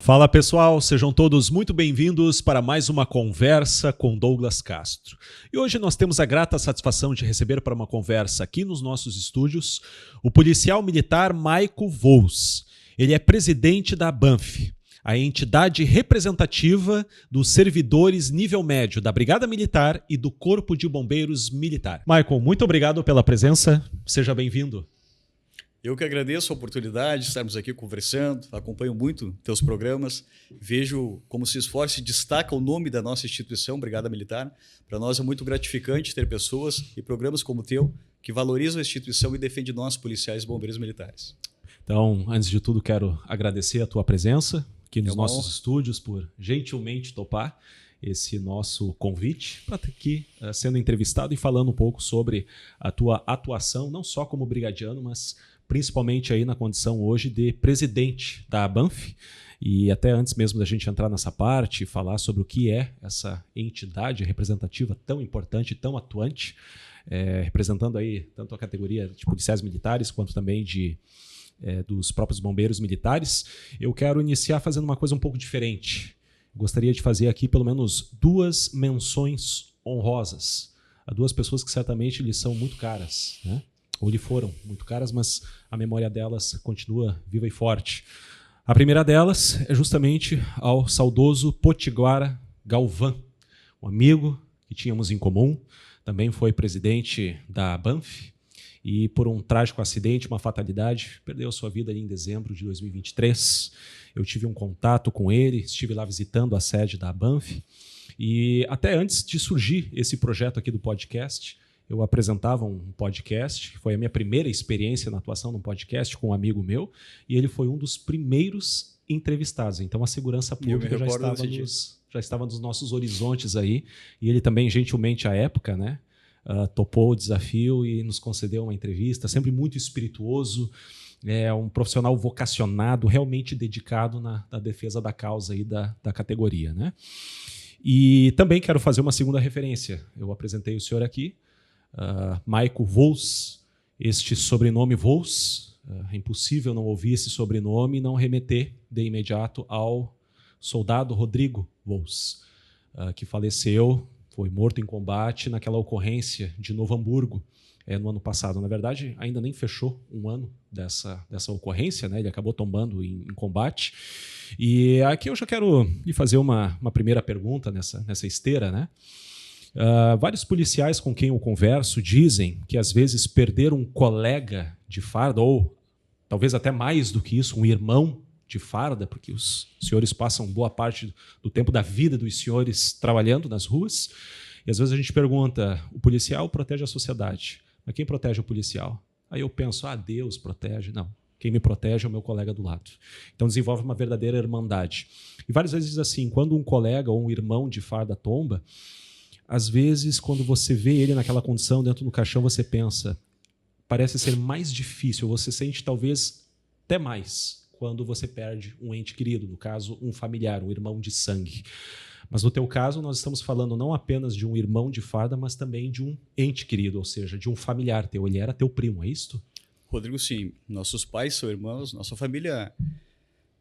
Fala pessoal, sejam todos muito bem-vindos para mais uma conversa com Douglas Castro. E hoje nós temos a grata satisfação de receber para uma conversa aqui nos nossos estúdios o policial militar Maico Vols. Ele é presidente da ABANF, a entidade representativa dos servidores nível médio da Brigada Militar e do Corpo de Bombeiros Militar. Maico, muito obrigado pela presença, seja bem-vindo. Eu que agradeço a oportunidade de estarmos aqui conversando, acompanho muito teus programas, vejo como se esforça e destaca o nome da nossa instituição, Brigada Militar. Para nós é muito gratificante ter pessoas e programas como o teu que valorizam a instituição e defendem nós, policiais e bombeiros militares. Então, antes de tudo, quero agradecer a tua presença aqui nos nossos estúdios por gentilmente topar esse nosso convite para estar aqui sendo entrevistado e falando um pouco sobre a tua atuação, não só como brigadiano, mas principalmente aí na condição hoje de presidente da ABANF. E até antes mesmo da gente entrar nessa parte e falar sobre o que é essa entidade representativa tão importante, tão atuante, representando aí tanto a categoria de policiais militares quanto também dos próprios bombeiros militares, eu quero iniciar fazendo uma coisa um pouco diferente. Gostaria de fazer aqui pelo menos duas menções honrosas a duas pessoas que certamente lhe são muito caras, né? Ou lhe foram muito caras, mas a memória delas continua viva e forte. A primeira delas é justamente ao saudoso Potiguara Galvão, um amigo que tínhamos em comum, também foi presidente da ABANF e por um trágico acidente, uma fatalidade, perdeu sua vida ali em dezembro de 2023. Eu tive um contato com ele, estive lá visitando a sede da ABANF e até antes de surgir esse projeto aqui do podcast, eu apresentava um podcast, que foi a minha primeira experiência na atuação num podcast com um amigo meu, e ele foi um dos primeiros entrevistados. Então a segurança pública já estava nos nossos horizontes aí, e ele também, gentilmente à época, né, topou o desafio e nos concedeu uma entrevista, sempre muito espirituoso, um profissional vocacionado, realmente dedicado na defesa da causa aí da categoria, né? E também quero fazer uma segunda referência. Eu apresentei o senhor aqui, Maico Vols, este sobrenome Vols, é impossível não ouvir esse sobrenome e não remeter de imediato ao soldado Rodrigo Vols, que faleceu, foi morto em combate naquela ocorrência de Novo Hamburgo no ano passado. Na verdade, ainda nem fechou um ano dessa ocorrência, né? Ele acabou tombando em combate. E aqui eu já quero lhe fazer uma primeira pergunta nessa esteira, né? Vários policiais com quem eu converso dizem que às vezes perder um colega de farda, ou talvez até mais do que isso, um irmão de farda, porque os senhores passam boa parte do tempo da vida dos senhores trabalhando nas ruas, e às vezes a gente pergunta, o policial protege a sociedade, mas quem protege o policial? Aí eu penso, Deus protege. Não, quem me protege é o meu colega do lado. Então desenvolve uma verdadeira irmandade. E várias vezes diz assim, quando um colega ou um irmão de farda tomba, às vezes, quando você vê ele naquela condição dentro do caixão, você pensa, parece ser mais difícil, você sente talvez até mais quando você perde um ente querido, no caso, um familiar, um irmão de sangue. Mas no teu caso, nós estamos falando não apenas de um irmão de farda, mas também de um ente querido, ou seja, de um familiar teu. Ele era teu primo, é isto? Rodrigo, sim. Nossos pais são irmãos, nossa família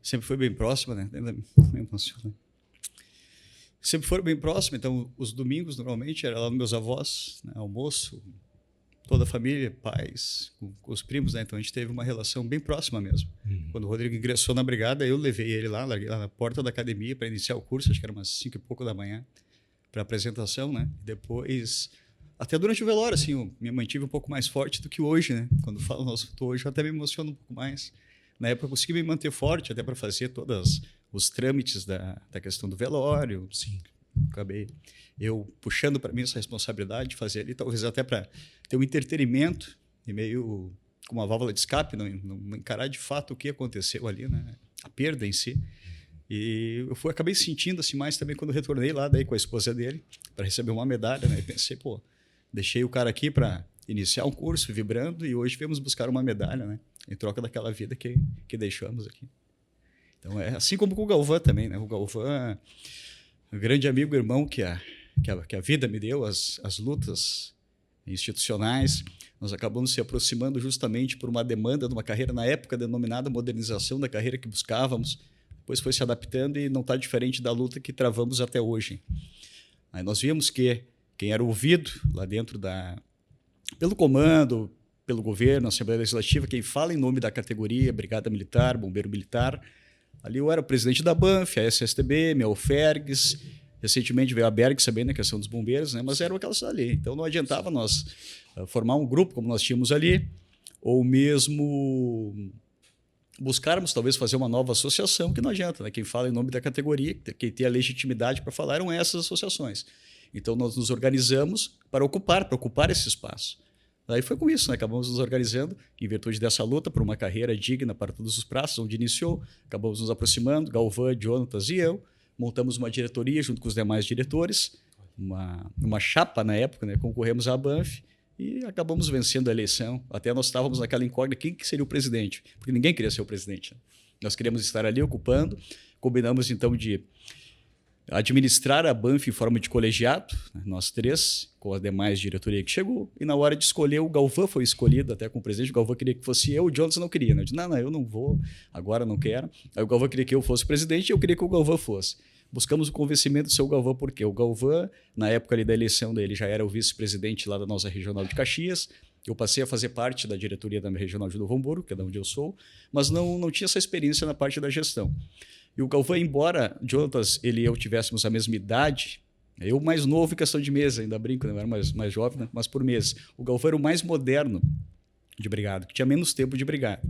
sempre foi bem próxima, né? Me emociona. Sempre foram bem próximos, então os domingos normalmente era lá nos meus avós, né, almoço, toda a família, pais, com os primos, né, então a gente teve uma relação bem próxima mesmo. Quando o Rodrigo ingressou na brigada, eu levei ele lá, larguei lá na porta da academia para iniciar o curso, acho que era umas 5 e pouco da manhã, para apresentação, né, depois, até durante o velório, assim, eu me mantive um pouco mais forte do que hoje, né, quando falo nosso hoje eu até me emociono um pouco mais. Na época eu consegui me manter forte até para fazer todas os trâmites da questão do velório. Sim. Acabei eu puxando para mim essa responsabilidade de fazer ali, talvez até para ter um entretenimento e meio com uma válvula de escape, não encarar de fato o que aconteceu ali, né? A perda em si. E eu acabei sentindo assim mais também quando retornei lá daí com a esposa dele para receber uma medalha, né? E pensei, deixei o cara aqui para iniciar um curso vibrando e hoje viemos buscar uma medalha, né? Em troca daquela vida que deixamos aqui. Então, é assim como com o Galvão também, né? O Galvão é um grande amigo, irmão que a vida me deu, as lutas institucionais. Nós acabamos se aproximando justamente por uma demanda de uma carreira, na época denominada modernização da carreira que buscávamos, depois foi se adaptando e não está diferente da luta que travamos até hoje. Aí nós vimos que quem era ouvido lá dentro pelo comando, pelo governo, Assembleia Legislativa, quem fala em nome da categoria, Brigada Militar, Bombeiro Militar, ali eu era o presidente da BANF, a SSTB, minha UFERGS, recentemente veio a Bergs também na questão dos bombeiros, né? Mas eram aquelas ali. Então não adiantava nós formar um grupo como nós tínhamos ali, ou mesmo buscarmos talvez fazer uma nova associação, que não adianta, né? Quem fala em nome da categoria, quem tem a legitimidade para falar eram essas associações. Então nós nos organizamos para ocupar esse espaço. Daí foi com isso, né? Acabamos nos organizando em virtude dessa luta por uma carreira digna para todos os praças, onde iniciou, acabamos nos aproximando, Galvão, Jonatas e eu, montamos uma diretoria junto com os demais diretores, uma chapa na época, né? Concorremos à BANF e acabamos vencendo a eleição. Até nós estávamos naquela incógnita, quem que seria o presidente? Porque ninguém queria ser o presidente, né? Nós queríamos estar ali ocupando, combinamos então de administrar a BANF em forma de colegiado, né, nós três, com a demais diretoria que chegou, e na hora de escolher, o Galvão foi escolhido até com o presidente, o Galvão queria que fosse eu, o Jonas não queria, né? Eu disse, não, eu não vou, agora não quero. Aí o Galvão queria que eu fosse presidente e eu queria que o Galvão fosse. Buscamos o convencimento do seu Galvão, porque o Galvão, na época ali da eleição dele, já era o vice-presidente lá da nossa regional de Caxias, eu passei a fazer parte da diretoria da minha regional de Novo Hamburgo, que é de onde eu sou, mas não tinha essa experiência na parte da gestão. E o Galvão, embora Jonatas ele e eu tivéssemos a mesma idade, eu mais novo em questão de mesa, ainda brinco, né? Eu era mais jovem, né? Mas por mês. O Galvão era o mais moderno de brigada, que tinha menos tempo de brigada.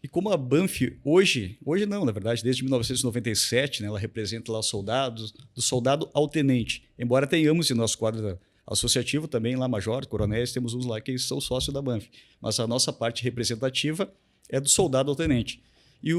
E como a BANF hoje não, na verdade, desde 1997, né, ela representa lá os soldados, do soldado ao tenente. Embora tenhamos em nosso quadro associativo também lá major, coronéis, temos uns lá que são sócios da BANF. Mas a nossa parte representativa é do soldado ao tenente. E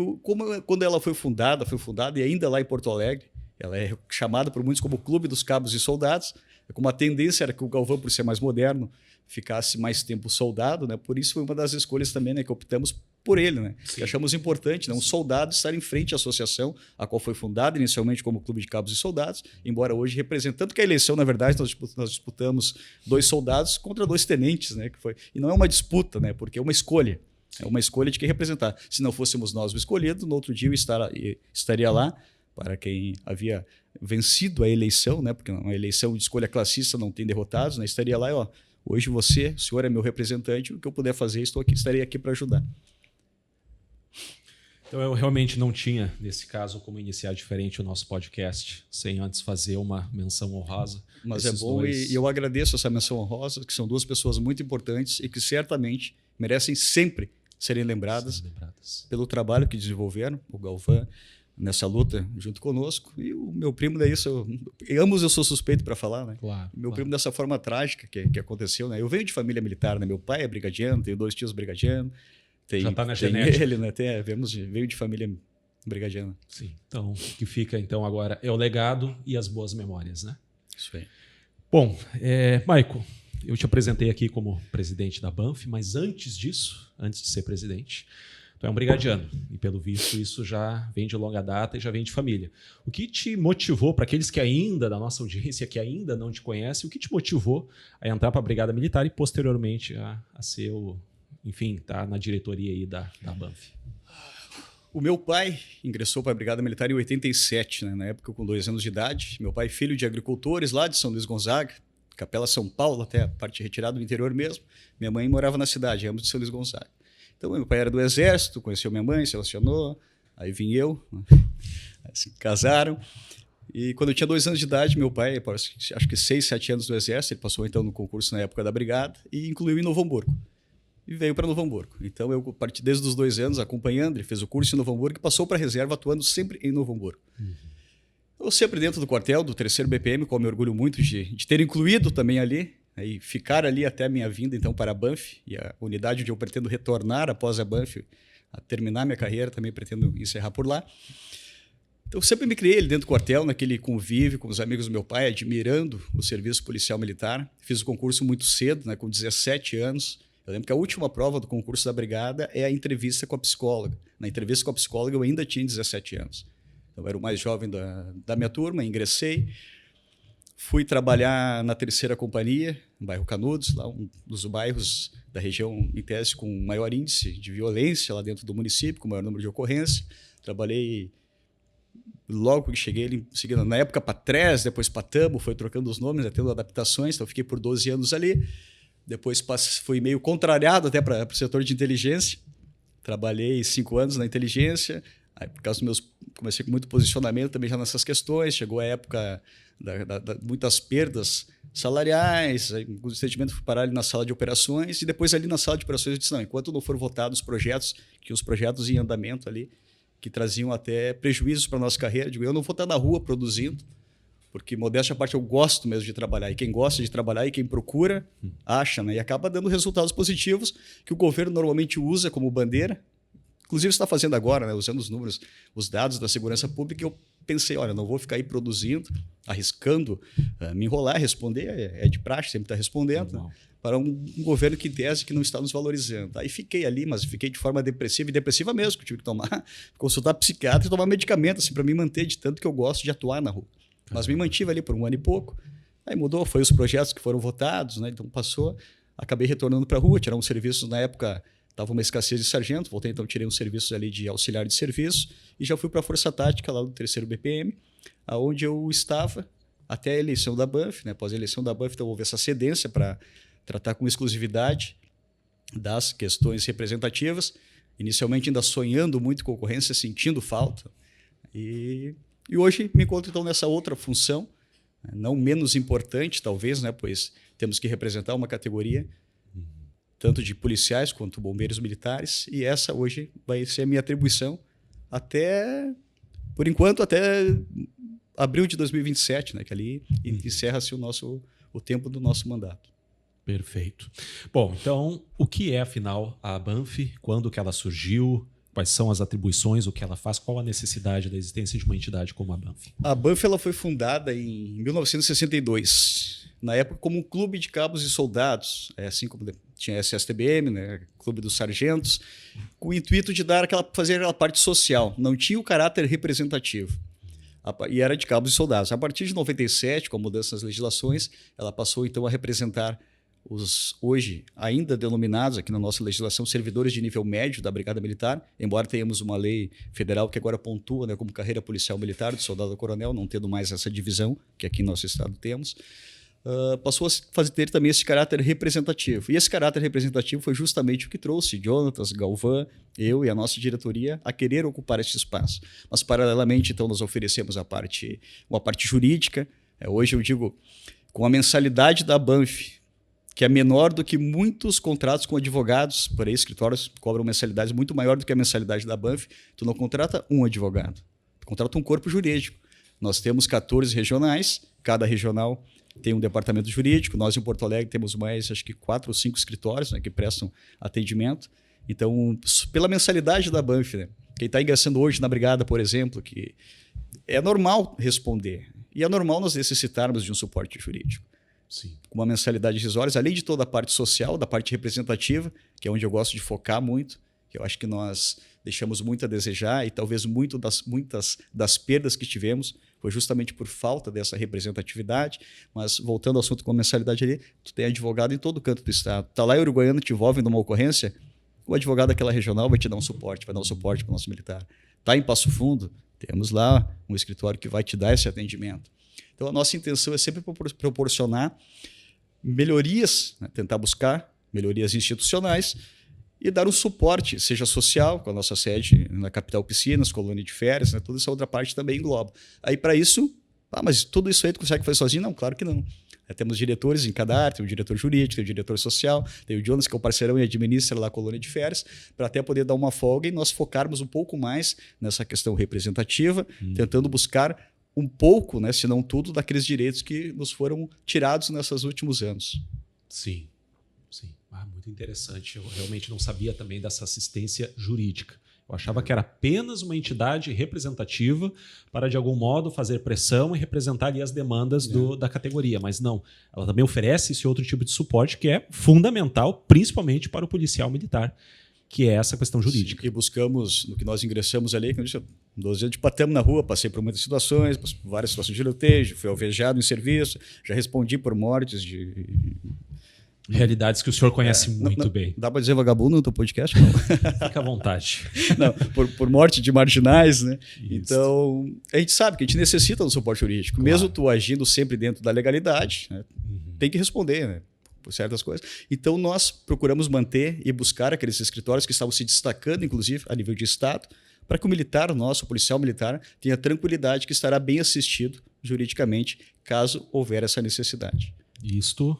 quando ela foi fundada e ainda lá em Porto Alegre, ela é chamada por muitos como Clube dos Cabos e Soldados, como a tendência era que o Galvão, por ser mais moderno, ficasse mais tempo soldado, né? Por isso foi uma das escolhas também, né, que optamos por ele, né? Que achamos importante, né? Um soldado estar em frente à associação, a qual foi fundada inicialmente como Clube de Cabos e Soldados, embora hoje representando que a eleição, na verdade, nós disputamos 2 soldados contra 2 tenentes, né? E não é uma disputa, né? Porque é uma escolha. É uma escolha de quem representar. Se não fôssemos nós o escolhido, no outro dia eu estaria lá para quem havia vencido a eleição, né? Porque uma eleição de escolha classista não tem derrotados, né? Estaria lá, ó, hoje o senhor é meu representante, o que eu puder fazer, estarei aqui para ajudar. Então eu realmente não tinha, nesse caso, como iniciar diferente o nosso podcast, sem antes fazer uma menção honrosa. Mas é bom e eu agradeço essa menção honrosa, que são 2 pessoas muito importantes e que certamente merecem sempre serem lembradas pelo trabalho que desenvolveram, o Galvão, nessa luta junto conosco. E o meu primo, daí, ambos eu sou suspeito para falar, né? Claro, meu primo dessa forma trágica que aconteceu, né? Eu venho de família militar, né? Meu pai é brigadiano, tenho 2 tios brigadianos. Já está na genética. Ele, né? Veio de família brigadiana. Sim. Então, o que fica então agora é o legado e as boas memórias, né? Isso aí. Bom, Maico, eu te apresentei aqui como presidente da BANF, mas antes disso, antes de ser presidente, tu é um brigadiano. E pelo visto isso já vem de longa data e já vem de família. O que te motivou, para aqueles que ainda, da nossa audiência, que ainda não te conhecem, o que te motivou a entrar para a Brigada Militar e posteriormente a ser enfim, tá na diretoria aí da BANF? O meu pai ingressou para a Brigada Militar em 87, né? Na época com 2 anos de idade. Meu pai, filho de agricultores lá de São Luís Gonzaga, Capela São Paulo, até a parte retirada do interior mesmo. Minha mãe morava na cidade, ambos de São Luís Gonzaga. Então, meu pai era do Exército, conheceu minha mãe, se relacionou, aí vim eu, se casaram. E quando eu tinha 2 anos de idade, meu pai, acho que 6, 7 anos do Exército, ele passou então no concurso na época da Brigada e incluiu em Novo Hamburgo. E veio para Novo Hamburgo. Então, eu parti desde os 2 anos acompanhando, ele fez o curso em Novo Hamburgo e passou para a reserva, atuando sempre em Novo Hamburgo. Eu sempre dentro do quartel, do 3º BPM, com me orgulho muito de ter incluído também ali, né, e ficar ali até a minha vinda então para a BANF, e a unidade onde eu pretendo retornar após a BANF, a terminar minha carreira, também pretendo encerrar por lá. Então, eu sempre me criei ali dentro do quartel, naquele convívio com os amigos do meu pai, admirando o serviço policial militar. Fiz o concurso muito cedo, né, com 17 anos. Eu lembro que a última prova do concurso da Brigada é a entrevista com a psicóloga. Na entrevista com a psicóloga eu ainda tinha 17 anos. Eu era o mais jovem da minha turma, ingressei. Fui trabalhar na 3ª Companhia, no bairro Canudos, lá um dos bairros da região, em tese, com maior índice de violência lá dentro do município, com maior número de ocorrências. Trabalhei logo que cheguei ali, seguindo, na época Patrés, depois Patamo, foi trocando os nomes, tendo adaptações, então fiquei por 12 anos ali. Depois fui meio contrariado até para o setor de inteligência. Trabalhei 5 anos na inteligência. Aí, por causa dos meus, comecei com muito posicionamento também já nessas questões. Chegou a época muitas perdas salariais. Aí, o sentimento fui parar ali na sala de operações. E depois ali na sala de operações eu disse, não, enquanto não for votados os projetos, que os projetos em andamento ali, que traziam até prejuízos para a nossa carreira, digo, eu não vou estar na rua produzindo, porque, modéstia à parte, eu gosto mesmo de trabalhar. E quem gosta de trabalhar e quem procura, acha, né? E acaba dando resultados positivos que o governo normalmente usa como bandeira. Inclusive, está fazendo agora, né? Usando os números, os dados da segurança pública. E eu pensei, olha, não vou ficar aí produzindo, arriscando, me enrolar, responder. É de praxe, sempre está respondendo. Né? Para um governo que, em tese, que não está nos valorizando. Aí fiquei ali, mas fiquei de forma depressiva, e depressiva mesmo, que eu tive que tomar, consultar psiquiatra e tomar medicamento, assim, para me manter de tanto que eu gosto de atuar na rua. Mas me mantive ali por 1 ano e pouco. Aí mudou, foi os projetos que foram votados, né? Então passou, acabei retornando para a rua, tirar uns serviços. Na época estava uma escassez de sargento, voltei, então tirei uns serviços ali de auxiliar de serviço e já fui para a Força Tática, lá do 3º BPM, aonde eu estava até a eleição da Banff, né? Após a eleição da Banff, então houve essa cedência para tratar com exclusividade das questões representativas, inicialmente ainda sonhando muito com ocorrência, sentindo falta. E hoje me encontro, então, nessa outra função, não menos importante, talvez, né, pois temos que representar uma categoria, tanto de policiais quanto bombeiros militares, e essa hoje vai ser a minha atribuição até, por enquanto, até abril de 2027, né, que ali encerra-se o tempo do nosso mandato. Perfeito. Bom, então, o que é, afinal, a Banff? Quando que ela surgiu? Quais são as atribuições, o que ela faz, qual a necessidade da existência de uma entidade como a Banff? A Banff ela foi fundada em 1962, na época como um clube de cabos e soldados, assim como tinha a SSTBM, né, Clube dos Sargentos, com o intuito de fazer aquela parte social, não tinha o caráter representativo. E era de cabos e soldados. A partir de 97, com a mudança nas legislações, ela passou então a representar os hoje ainda denominados aqui na nossa legislação servidores de nível médio da Brigada Militar, embora tenhamos uma lei federal que agora pontua, né, como carreira policial militar, de soldado a coronel, não tendo mais essa divisão que aqui no nosso estado temos, passou a ter também esse caráter representativo. E esse caráter representativo foi justamente o que trouxe Jonatas, Galvão, eu e a nossa diretoria a querer ocupar esse espaço. Mas, paralelamente, então, nós oferecemos uma parte jurídica. Hoje eu digo, com a mensalidade da Banff, que é menor do que muitos contratos com advogados, por aí escritórios cobram mensalidades muito maior do que a mensalidade da Banff, tu não contrata um advogado, tu contrata um corpo jurídico. Nós temos 14 regionais, cada regional tem um departamento jurídico, nós em Porto Alegre temos mais, acho que 4 ou 5 escritórios, né, que prestam atendimento. Então, pela mensalidade da Banff, né, quem está ingressando hoje na Brigada, por exemplo, que é normal responder, e é normal nós necessitarmos de um suporte jurídico. Sim. Com uma mensalidade irrisória, além de toda a parte social, da parte representativa, que é onde eu gosto de focar muito, que eu acho que nós deixamos muito a desejar e talvez muitas das perdas que tivemos foi justamente por falta dessa representatividade. Mas voltando ao assunto com a mensalidade ali, tu tem advogado em todo canto do estado. Está lá em Uruguaiana, te envolve numa ocorrência, o advogado daquela regional vai te dar um suporte, vai dar um suporte para o nosso militar. Está em Passo Fundo, temos lá um escritório que vai te dar esse atendimento. Então, a nossa intenção é sempre proporcionar melhorias, né? Tentar buscar melhorias institucionais e dar um suporte, seja social, com a nossa sede na capital Piscinas, colônia de férias, né? Toda essa outra parte também engloba. Aí, para isso, mas tudo isso aí tu consegue fazer sozinho? Não, claro que não. Temos diretores em cada área, tem o diretor jurídico, tem o diretor social, tem o Jonas, que é o parceirão e administra lá a colônia de férias, para até poder dar uma folga e nós focarmos um pouco mais nessa questão representativa, tentando buscar um pouco, né, se não tudo, daqueles direitos que nos foram tirados nesses últimos anos. Sim, sim. Muito interessante. Eu realmente não sabia também dessa assistência jurídica. Eu achava que era apenas uma entidade representativa para, de algum modo, fazer pressão e representar ali as demandas da categoria. Mas não, ela também oferece esse outro tipo de suporte que é fundamental, principalmente para o policial militar, que é essa questão jurídica. Sim, e buscamos, no que nós ingressamos ali, 12 anos de patamo na rua, passei por muitas situações, por várias situações de tiroteio, fui alvejado em serviço, já respondi por mortes Realidades que o senhor conhece muito bem. Dá para dizer vagabundo no teu podcast? Não. Fica à vontade. Não, por morte de marginais, né? Isso. Então, a gente sabe que a gente necessita do suporte jurídico. Claro. Mesmo tu agindo sempre dentro da legalidade, né? Tem que responder, né? Por certas coisas. Então, nós procuramos manter e buscar aqueles escritórios que estavam se destacando, inclusive, a nível de Estado, para que o militar nosso, o policial militar, tenha tranquilidade que estará bem assistido juridicamente, caso houver essa necessidade. Isto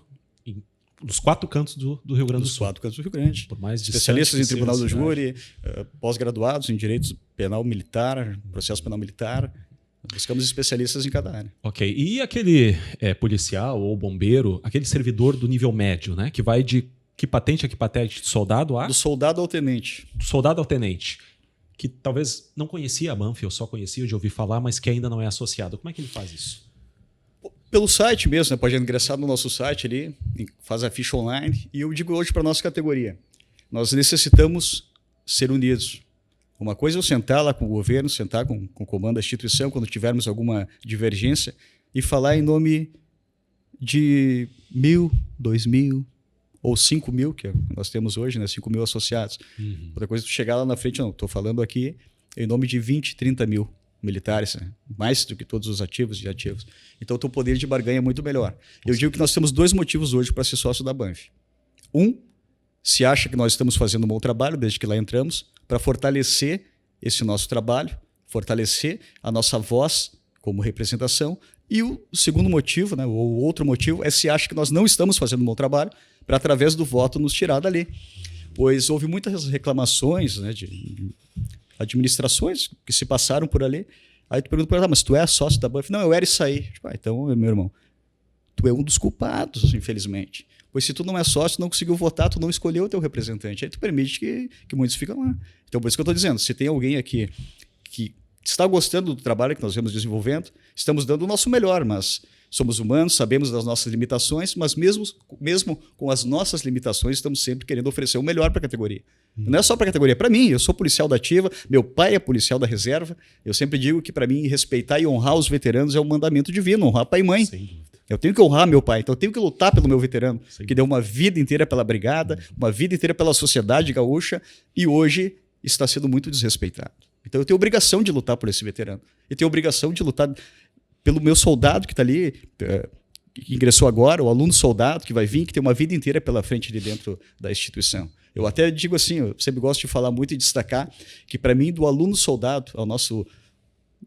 dos 4 cantos do Rio Grande do Sul. Dos 4 cantos do Rio Grande. Por mais especialistas em tribunal do júri, pós-graduados em direitos penal militar, processo penal militar. Buscamos especialistas em cada área. Ok. E aquele policial ou bombeiro, aquele servidor do nível médio, né? Que vai de que patente a que patente? De soldado a? Do soldado ao tenente. Do soldado ao tenente. Que talvez não conhecia a Banff, eu só conhecia de ouvir falar, mas que ainda não é associado. Como é que ele faz isso? Pelo site mesmo, né? Pode ingressar no nosso site ali, faz a ficha online. E eu digo hoje para a nossa categoria, nós necessitamos ser unidos. Uma coisa é eu sentar lá com o governo, sentar com o comando da instituição, quando tivermos alguma divergência, e falar em nome de 1.000, 2.000 ou 5.000, que nós temos hoje, né? 5.000 associados. Outra coisa é tu chegar lá na frente, não, estou falando aqui em nome de 20, 30 mil militares, né? Mais do que todos os ativos e ativos. Então, o teu poder de barganha é muito melhor. Eu digo que nós temos 2 motivos hoje para ser sócio da Banff. Se acha que nós estamos fazendo um bom trabalho, desde que lá entramos, para fortalecer esse nosso trabalho, fortalecer a nossa voz como representação. E o segundo motivo, né, ou outro motivo, é se acha que nós não estamos fazendo um bom trabalho, para, através do voto, nos tirar dali. Pois houve muitas reclamações, né, de administrações que se passaram por ali. Aí tu pergunta para ela, mas tu é sócio da Banff? Não, eu era e saí. Tipo, então, meu irmão, tu é um dos culpados, infelizmente. Pois se tu não é sócio, não conseguiu votar, tu não escolheu o teu representante. Aí tu permite que muitos ficam lá. Então, por isso que eu estou dizendo, se tem alguém aqui que está gostando do trabalho que nós vamos desenvolvendo, estamos dando o nosso melhor, mas somos humanos, sabemos das nossas limitações, mas mesmo com as nossas limitações, estamos sempre querendo oferecer o melhor para a categoria. Não é só para a categoria, para mim, eu sou policial da ativa, meu pai é policial da reserva, eu sempre digo que para mim respeitar e honrar os veteranos é um mandamento divino, honrar pai e mãe. Sem dúvida. Eu tenho que honrar meu pai, então eu tenho que lutar pelo meu veterano, que deu uma vida inteira pela brigada, uma vida inteira pela sociedade gaúcha e hoje está sendo muito desrespeitado. Então eu tenho obrigação de lutar por esse veterano. Eu tenho obrigação de lutar pelo meu soldado que está ali, que ingressou agora, o aluno soldado que vai vir, que tem uma vida inteira pela frente de dentro da instituição. Eu até digo assim, eu sempre gosto de falar muito e destacar que, para mim, do aluno soldado ao nosso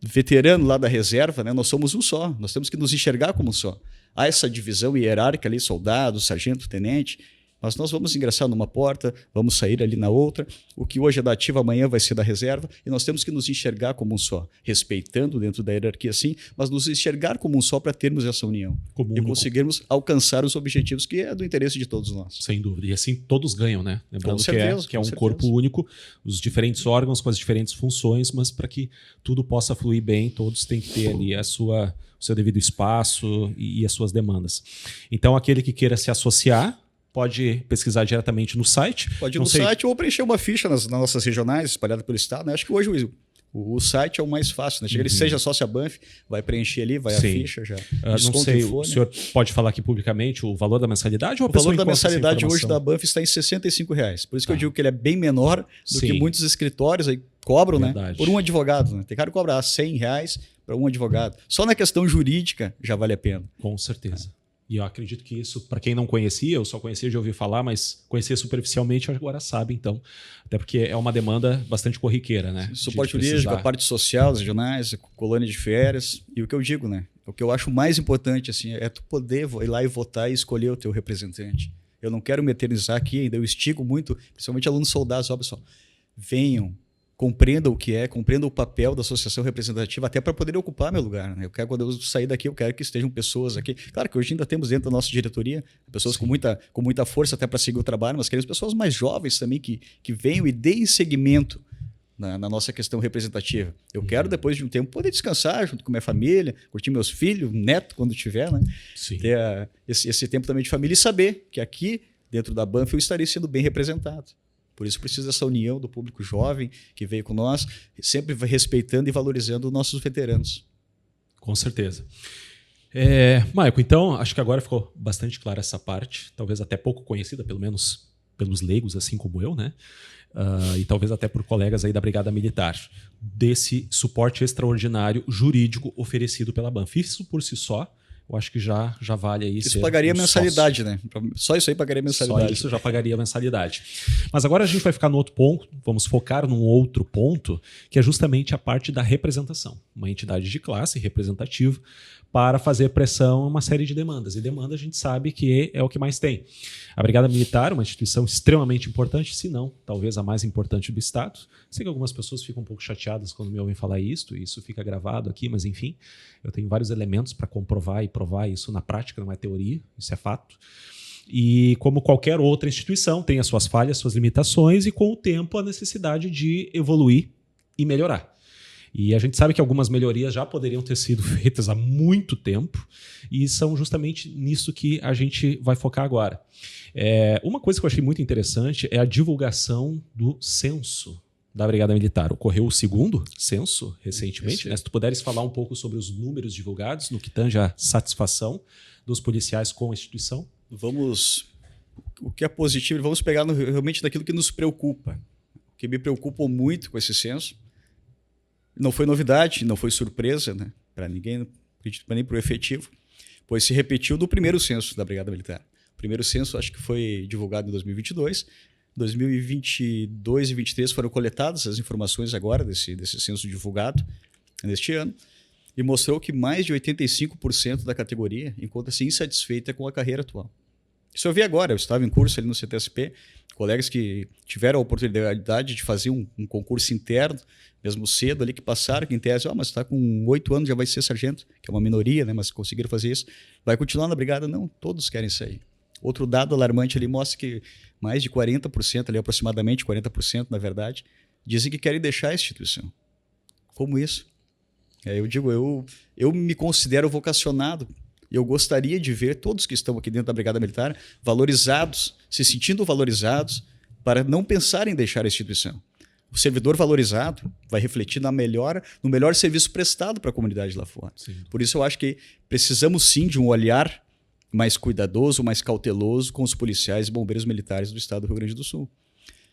veterano lá da reserva, né, nós somos um só. Nós temos que nos enxergar como um só. Há essa divisão hierárquica ali, soldado, sargento, tenente, mas nós vamos ingressar numa porta, vamos sair ali na outra. O que hoje é da ativa, amanhã vai ser da reserva, e nós temos que nos enxergar como um só, respeitando dentro da hierarquia, sim, mas nos enxergar como um só para termos essa união e conseguirmos alcançar os objetivos que é do interesse de todos nós. Sem dúvida. E assim todos ganham, né? Lembrando que é um certeza. corpo único, os diferentes órgãos com as diferentes funções, mas para que tudo possa fluir bem, todos têm que ter ali o seu devido espaço e as suas demandas. Então, aquele que queira se associar, pode pesquisar diretamente no site. Pode ir no site ou preencher uma ficha nas nossas regionais, espalhadas pelo estado. Né? Acho que hoje o site é o mais fácil. Né? Chega ele seja sócio a Banff, vai preencher ali, vai a ficha já. Não sei, o senhor pode falar aqui publicamente o valor da mensalidade? Ou o valor da mensalidade hoje da Banff está em R$65. Por isso que eu digo que ele é bem menor do que muitos escritórios aí cobram, né? Por um advogado. Né? Tem cara que cobra R$100 para um advogado. Só na questão jurídica já vale a pena. Com certeza. E eu acredito que isso, para quem não conhecia, eu só conhecia de ouvir falar, mas conhecia superficialmente, agora sabe, então. Até porque é uma demanda bastante corriqueira, né? Suporte jurídico, a parte social, os regionais, colônia de férias. E o que eu digo, né? O que eu acho mais importante assim, é tu poder ir lá e votar e escolher o teu representante. Eu não quero me eternizar aqui ainda, eu estigo muito, principalmente alunos soldados, ó, pessoal, venham, compreendam o que é, compreendam o papel da associação representativa, até para poder ocupar meu lugar. Né? Eu quero, quando eu sair daqui, eu quero que estejam pessoas aqui. Claro que hoje ainda temos dentro da nossa diretoria pessoas com muita força até para seguir o trabalho, mas queremos pessoas mais jovens também que venham e deem seguimento na nossa questão representativa. Eu quero, depois de um tempo, poder descansar junto com minha família, curtir meus filhos, neto, quando tiver, né? Ter esse tempo também de família e saber que aqui, dentro da Banff, eu estarei sendo bem representado. Por isso precisa dessa união do público jovem que veio com nós, sempre respeitando e valorizando os nossos veteranos. Com certeza. Maico, então, acho que agora ficou bastante clara essa parte, talvez até pouco conhecida, pelo menos pelos leigos, assim como eu, né? E talvez até por colegas aí da Brigada Militar, desse suporte extraordinário jurídico oferecido pela Banff. Isso por si só, eu acho que já vale aí. Isso pagaria mensalidade, né? Só isso aí pagaria mensalidade. Só isso já pagaria mensalidade. Mas agora a gente vai ficar no outro ponto, vamos focar num outro ponto, que é justamente a parte da representação. Uma entidade de classe representativa para fazer pressão em uma série de demandas. E demanda a gente sabe que é o que mais tem. A Brigada Militar, uma instituição extremamente importante, se não, talvez a mais importante do Estado. Sei que algumas pessoas ficam um pouco chateadas quando me ouvem falar isso, e isso fica gravado aqui, mas enfim, eu tenho vários elementos para comprovar e provar isso na prática, não é teoria, isso é fato. E como qualquer outra instituição, tem as suas falhas, suas limitações, e com o tempo a necessidade de evoluir e melhorar. E a gente sabe que algumas melhorias já poderiam ter sido feitas há muito tempo e são justamente nisso que a gente vai focar agora. Uma coisa que eu achei muito interessante é a divulgação do censo da Brigada Militar. Ocorreu o segundo censo recentemente, né? Se tu puderes falar um pouco sobre os números divulgados, no que tange a satisfação dos policiais com a instituição. O que é positivo, vamos pegar realmente daquilo que nos preocupa. O que me preocupou muito com esse censo, não foi novidade, não foi surpresa, né, para ninguém, nem para o efetivo, pois se repetiu do primeiro censo da Brigada Militar. O primeiro censo acho que foi divulgado em 2022, 2022 e 2023 foram coletadas as informações agora desse censo divulgado neste ano, e mostrou que mais de 85% da categoria encontra-se insatisfeita com a carreira atual. Isso eu vi agora, eu estava em curso ali no CTSP, colegas que tiveram a oportunidade de fazer um concurso interno, mesmo cedo ali, que passaram, que em tese, mas está com 8 anos, já vai ser sargento, que é uma minoria, né, mas conseguiram fazer isso. Vai continuar na brigada? Não, todos querem sair. Outro dado alarmante ali mostra que mais de 40%, ali, aproximadamente 40%, na verdade, dizem que querem deixar a instituição. Como isso? Eu digo, eu me considero vocacionado. Eu gostaria de ver todos que estão aqui dentro da Brigada Militar valorizados, se sentindo valorizados, para não pensar em deixar a instituição. O servidor valorizado vai refletir no melhor serviço prestado para a comunidade lá fora. Sim. Por isso eu acho que precisamos sim de um olhar mais cuidadoso, mais cauteloso com os policiais e bombeiros militares do estado do Rio Grande do Sul.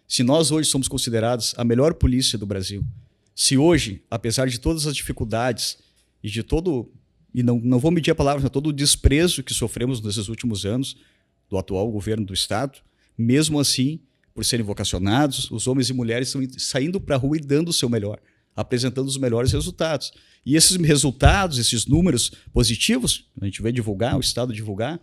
Se nós hoje somos considerados a melhor polícia do Brasil, se hoje, apesar de todas as dificuldades e de todo... E não vou medir a palavra, todo o desprezo que sofremos nesses últimos anos do atual governo do Estado, mesmo assim, por serem vocacionados, os homens e mulheres estão saindo para a rua e dando o seu melhor, apresentando os melhores resultados. E esses resultados, esses números positivos, a gente vê divulgar, o Estado divulgar,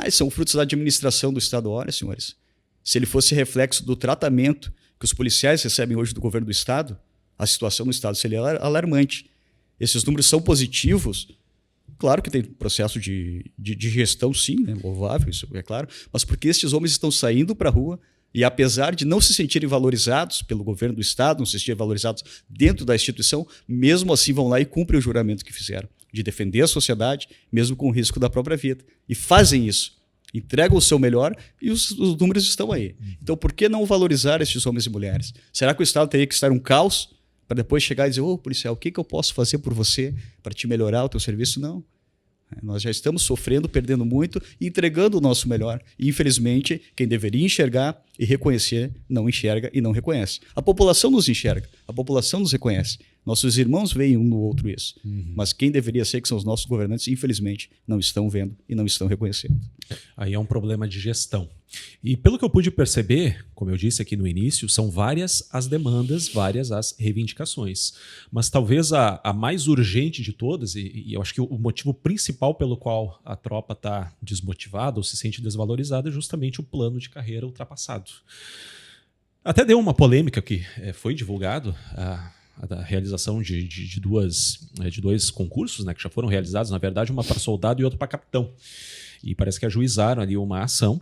são frutos da administração do Estado. Olha, senhores, se ele fosse reflexo do tratamento que os policiais recebem hoje do governo do Estado, a situação no Estado seria alarmante. Esses números são positivos, claro que tem processo de gestão, sim, né, louvável, isso é claro, mas porque esses homens estão saindo para a rua e, apesar de não se sentirem valorizados pelo governo do Estado, não se sentirem valorizados dentro da instituição, mesmo assim vão lá e cumprem o juramento que fizeram, de defender a sociedade, mesmo com o risco da própria vida. E fazem isso, entregam o seu melhor e os números estão aí. Então, por que não valorizar esses homens e mulheres? Será que o Estado teria que estar um caos para depois chegar e dizer, policial, o que eu posso fazer por você para te melhorar o teu serviço? Não. Nós já estamos sofrendo, perdendo muito e entregando o nosso melhor. E, infelizmente, quem deveria enxergar e reconhecer, não enxerga e não reconhece. A população nos enxerga, a população nos reconhece. Nossos irmãos veem um no outro isso. Mas quem deveria ser, que são os nossos governantes, infelizmente, não estão vendo e não estão reconhecendo. Aí é um problema de gestão. E pelo que eu pude perceber, como eu disse aqui no início, são várias as demandas, várias as reivindicações. Mas talvez a mais urgente de todas, e eu acho que o motivo principal pelo qual a tropa está desmotivada ou se sente desvalorizada é justamente o plano de carreira ultrapassado. Até deu uma polêmica que foi divulgado a realização de dois concursos, né, que já foram realizados, na verdade, uma para soldado e outra para capitão. E parece que ajuizaram ali uma ação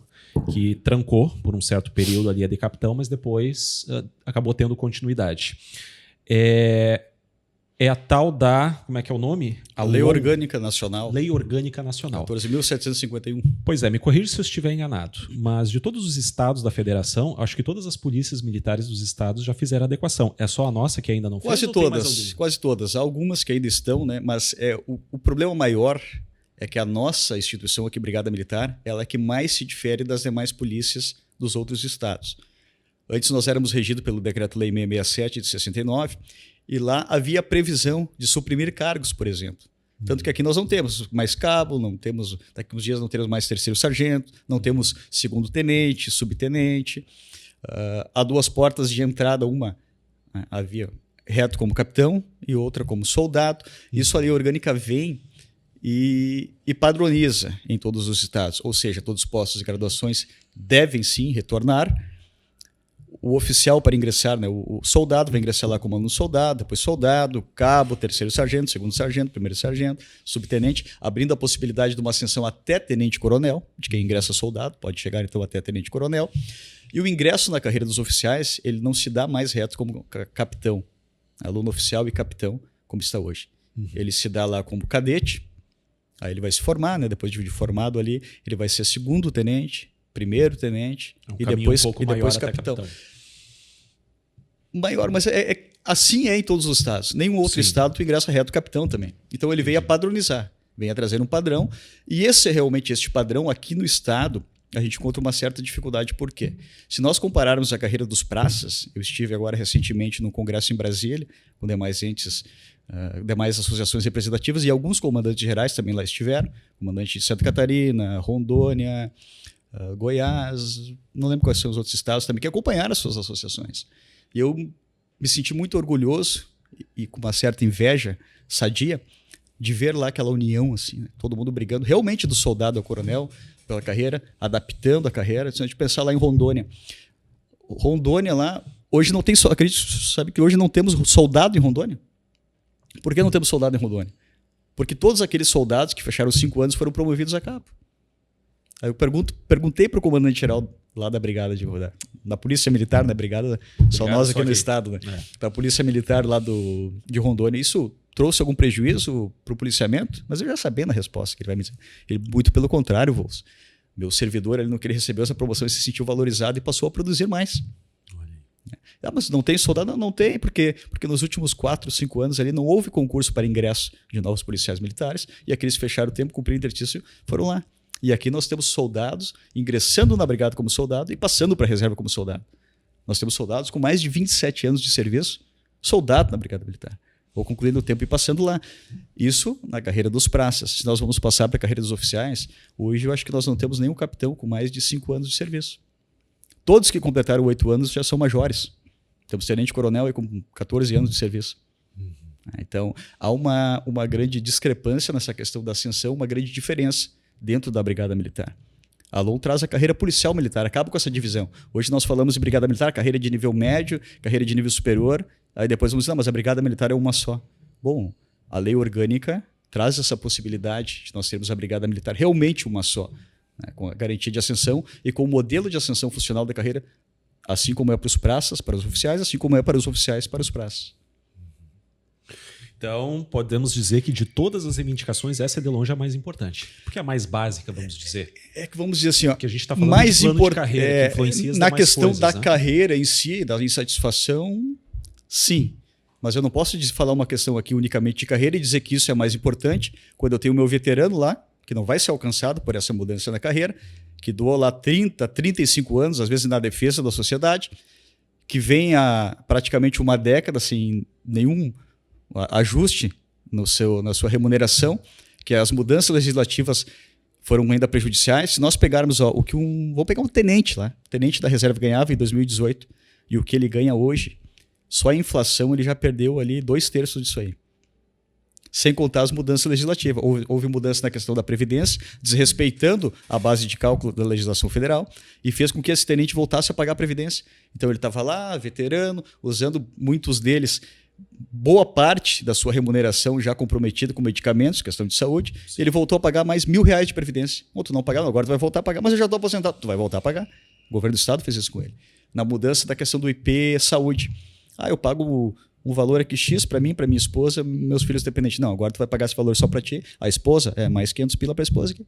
que trancou por um certo período ali a de capitão, mas depois acabou tendo continuidade. É a tal da... Como é que é o nome? A Lei Orgânica Nacional. Lei Orgânica Nacional. 14.751. Pois é, me corrija se eu estiver enganado. Mas de todos os estados da federação, acho que todas as polícias militares dos estados já fizeram adequação. É só a nossa que ainda não fez? Quase todas. Quase todas. Há algumas que ainda estão, né? Mas o problema maior é que a nossa instituição aqui, Brigada Militar, ela é que mais se difere das demais polícias dos outros estados. Antes nós éramos regidos pelo Decreto-Lei 667 de 69, e lá havia previsão de suprimir cargos, por exemplo. Tanto que aqui nós não temos mais cabo, não temos, daqui uns dias não teremos mais terceiro sargento, não temos segundo tenente, subtenente. Há duas portas de entrada, uma havia reto como capitão e outra como soldado. Isso a lei orgânica vem e padroniza em todos os estados, ou seja, todos os postos de graduações devem sim retornar. O oficial para ingressar, né, o soldado vai ingressar lá como aluno soldado, depois soldado, cabo, terceiro sargento, segundo sargento, primeiro sargento, subtenente, abrindo a possibilidade de uma ascensão até tenente-coronel, de quem ingressa soldado, pode chegar então até tenente-coronel. E o ingresso na carreira dos oficiais, ele não se dá mais reto como capitão, aluno oficial e capitão, como está hoje. Ele se dá lá como cadete, aí ele vai se formar, né, depois de formado ali, ele vai ser segundo tenente, primeiro tenente e depois capitão. Maior, mas assim é em todos os estados. Nenhum outro estado tu ingressa reto capitão também. Então ele veio a padronizar, vem a trazer um padrão, e esse é realmente este padrão aqui no estado. A gente encontra uma certa dificuldade. Por quê? Se nós compararmos a carreira dos praças, eu estive agora recentemente num congresso em Brasília, com demais entes, demais associações representativas, e alguns comandantes gerais também lá estiveram, comandante de Santa Catarina, Rondônia, Goiás, não lembro quais são os outros estados também, que acompanharam as suas associações. E eu me senti muito orgulhoso e com uma certa inveja sadia de ver lá aquela união, assim, né? Todo mundo brigando, realmente do soldado ao coronel, pela carreira, adaptando a carreira. Se a gente pensar lá em Rondônia. Rondônia lá, hoje não tem, sabe que hoje não temos soldado em Rondônia? Por que não temos soldado em Rondônia? Porque todos aqueles soldados que fecharam 5 anos foram promovidos a cabo. Aí eu perguntei para o comandante-geral lá da brigada da Polícia Militar, né? Brigada, só nós aqui no estado, né? Da Polícia Militar lá de Rondônia. Isso trouxe algum prejuízo para o policiamento? Mas eu já sabia a resposta que ele vai me dizer. Ele, muito pelo contrário, Vols. Meu servidor, ele não queria receber essa promoção e se sentiu valorizado e passou a produzir mais. Mas não tem soldado? Não tem, porque nos últimos 4, 5 anos ali não houve concurso para ingresso de novos policiais militares, e aqueles que fecharam o tempo, cumpriram o interstício, foram lá. E aqui nós temos soldados ingressando na brigada como soldado e passando para a reserva como soldado. Nós temos soldados com mais de 27 anos de serviço, soldado na brigada militar, ou concluindo o tempo e passando lá. Isso na carreira dos praças. Se nós vamos passar para a carreira dos oficiais, hoje eu acho que nós não temos nenhum capitão com mais de 5 anos de serviço. Todos que completaram 8 anos já são majores. Temos tenente-coronel com 14 anos de serviço. Então, há uma grande discrepância nessa questão da ascensão, uma grande diferença dentro da Brigada Militar. A LOM traz a carreira policial militar, acaba com essa divisão. Hoje nós falamos de Brigada Militar, carreira de nível médio, carreira de nível superior, aí depois vamos dizer, não, mas a Brigada Militar é uma só. Bom, a lei orgânica traz essa possibilidade de nós termos a Brigada Militar realmente uma só, né, com a garantia de ascensão e com o modelo de ascensão funcional da carreira, assim como é para os praças, para os oficiais, assim como é para os oficiais, para os praças. Então, podemos dizer que de todas as reivindicações, essa é de longe a mais importante. Porque é a mais básica, vamos dizer. É que vamos dizer assim, ó, que a gente está falando mais de plano de carreira, que influencia as na demais questão coisas, da né? carreira em si, da insatisfação, sim. Mas eu não posso falar uma questão aqui unicamente de carreira e dizer que isso é mais importante quando eu tenho o meu veterano lá, que não vai ser alcançado por essa mudança na carreira, que doou lá 30, 35 anos, às vezes na defesa da sociedade, que vem há praticamente uma década sem nenhum ajuste na sua remuneração, que as mudanças legislativas foram ainda prejudiciais. Se nós pegarmos vou pegar um tenente lá, o tenente da reserva ganhava em 2018, e o que ele ganha hoje, só a inflação ele já perdeu ali 2/3 disso aí. Sem contar as mudanças legislativas. Houve mudança na questão da Previdência, desrespeitando a base de cálculo da legislação federal, e fez com que esse tenente voltasse a pagar a Previdência. Então ele estava lá, veterano, usando muitos deles, boa parte da sua remuneração já comprometida com medicamentos, questão de saúde, e ele voltou a pagar mais R$1.000 de Previdência. Tu não pagava, agora tu vai voltar a pagar, mas eu já estou aposentado. Tu vai voltar a pagar. O governo do estado fez isso com ele. Na mudança da questão do IP Saúde. Eu pago um valor aqui X para mim, para minha esposa, meus filhos dependentes. Não, agora tu vai pagar esse valor só para ti. A esposa, mais 500 pila para a esposa aqui.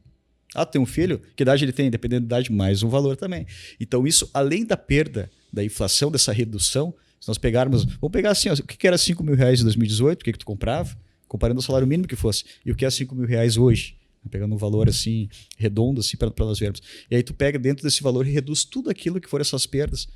Ah, tem um filho? Que idade ele tem? Dependendo da idade, mais um valor também. Então isso, além da perda da inflação, dessa redução, se nós pegarmos... Vamos pegar assim, ó, o que era 5 mil reais em 2018, o que tu comprava? Comparando o salário mínimo que fosse. E o que é 5 mil reais hoje? Pegando um valor assim, redondo, assim, para nós vermos. E aí tu pega dentro desse valor e reduz tudo aquilo que foram essas perdas.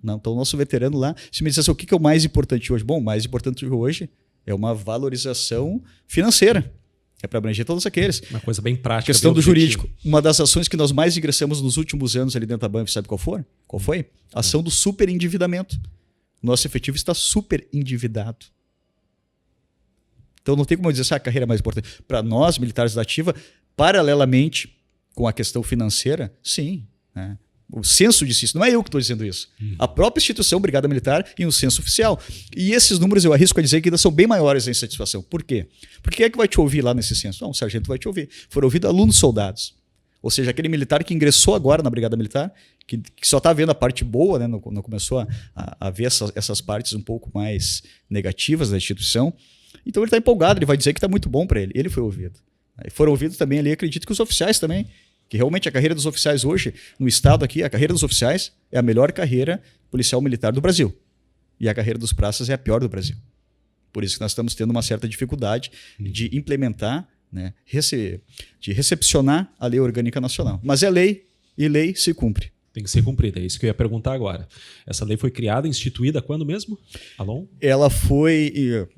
Não, então o nosso veterano lá, se me dissesse o que é o mais importante hoje? Bom, o mais importante hoje é uma valorização financeira. É para abranger todos aqueles. Uma coisa bem prática. A questão do jurídico. Uma das ações que nós mais ingressamos nos últimos anos ali dentro da Banff, sabe qual foi? Qual foi? A ação do superendividamento. O nosso efetivo está super endividado. Então não tem como eu dizer se a carreira é mais importante. Para nós, militares da ativa, paralelamente com a questão financeira, sim. Né? O censo disse isso, não é eu que estou dizendo isso. A própria instituição Brigada Militar e um censo oficial. E esses números eu arrisco a dizer que ainda são bem maiores a insatisfação. Por quê? Porque quem é que vai te ouvir lá nesse censo? Não, o sargento vai te ouvir. Foram ouvidos alunos soldados. Ou seja, aquele militar que ingressou agora na Brigada Militar, que só está vendo a parte boa, né? Não começou a ver essas partes um pouco mais negativas da instituição. Então ele está empolgado, ele vai dizer que está muito bom para ele. Ele foi ouvido. E foram ouvidos também ali, acredito que os oficiais também, que realmente a carreira dos oficiais hoje, no estado aqui, a carreira dos oficiais é a melhor carreira policial militar do Brasil. E a carreira dos praças é a pior do Brasil. Por isso que nós estamos tendo uma certa dificuldade de implementar, né, de recepcionar a Lei Orgânica Nacional. Mas é lei e lei se cumpre. Tem que ser cumprida, é isso que eu ia perguntar agora. Essa lei foi criada, instituída quando mesmo, Alon? Ela foi...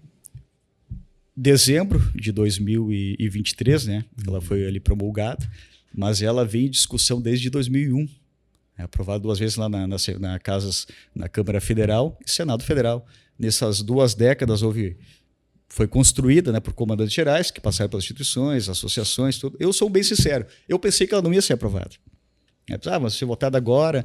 dezembro de 2023, né? Ela foi ali promulgada, mas ela vem em discussão desde 2001. É aprovada 2 vezes lá na Câmara Federal e Senado Federal. Nessas 2 décadas foi construída, né, por comandantes gerais que passaram pelas instituições, associações, tudo. Eu sou bem sincero, eu pensei que ela não ia ser aprovada. Mas se votada agora,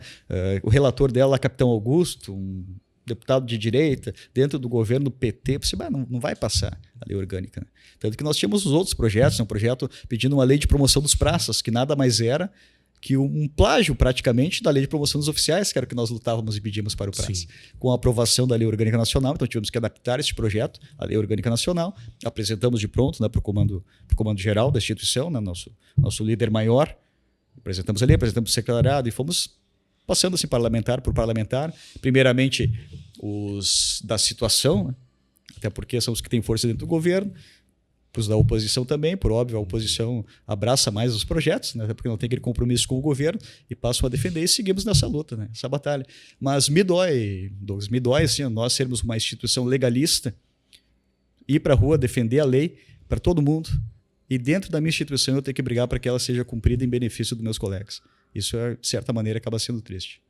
o relator dela, Capitão Augusto, um deputado de direita, dentro do governo do PT, você não vai passar a lei orgânica. Né? Tanto que nós tínhamos os outros projetos, um projeto pedindo uma lei de promoção dos praças, que nada mais era que um plágio praticamente da lei de promoção dos oficiais, que era o que nós lutávamos e pedíamos para o praça. Sim. Com a aprovação da lei orgânica nacional, então tivemos que adaptar esse projeto, a lei orgânica nacional, apresentamos de pronto, né, para o comando geral da instituição, né, nosso líder maior, apresentamos o secretariado e fomos passando assim parlamentar por parlamentar, primeiramente os da situação, né? Até porque são os que têm força dentro do governo, os da oposição também, por óbvio, a oposição abraça mais os projetos, né? Até porque não tem aquele compromisso com o governo, e passam a defender e seguimos nessa luta, né? Essa batalha. Mas me dói, Douglas, assim, nós sermos uma instituição legalista, ir para a rua, defender a lei para todo mundo, e dentro da minha instituição eu tenho que brigar para que ela seja cumprida em benefício dos meus colegas. Isso, de certa maneira, acaba sendo triste.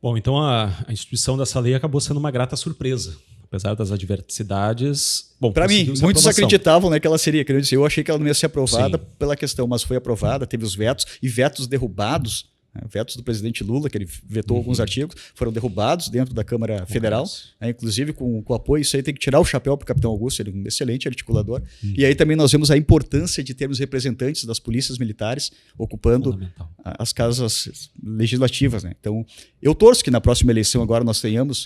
Bom, então a instituição dessa lei acabou sendo uma grata surpresa. Apesar das adversidades... Para mim, muitos acreditavam, né, que ela seria. Eu achei que ela não ia ser aprovada pela questão, mas foi aprovada, teve os vetos, e vetos derrubados, né, vetos do presidente Lula, que ele vetou alguns artigos, foram derrubados dentro da Câmara Federal, né, inclusive com apoio. Isso aí tem que tirar o chapéu para o Capitão Augusto, ele é um excelente articulador. E aí também nós vemos a importância de termos representantes das polícias militares ocupando as casas legislativas. Né? Então, eu torço que na próxima eleição agora nós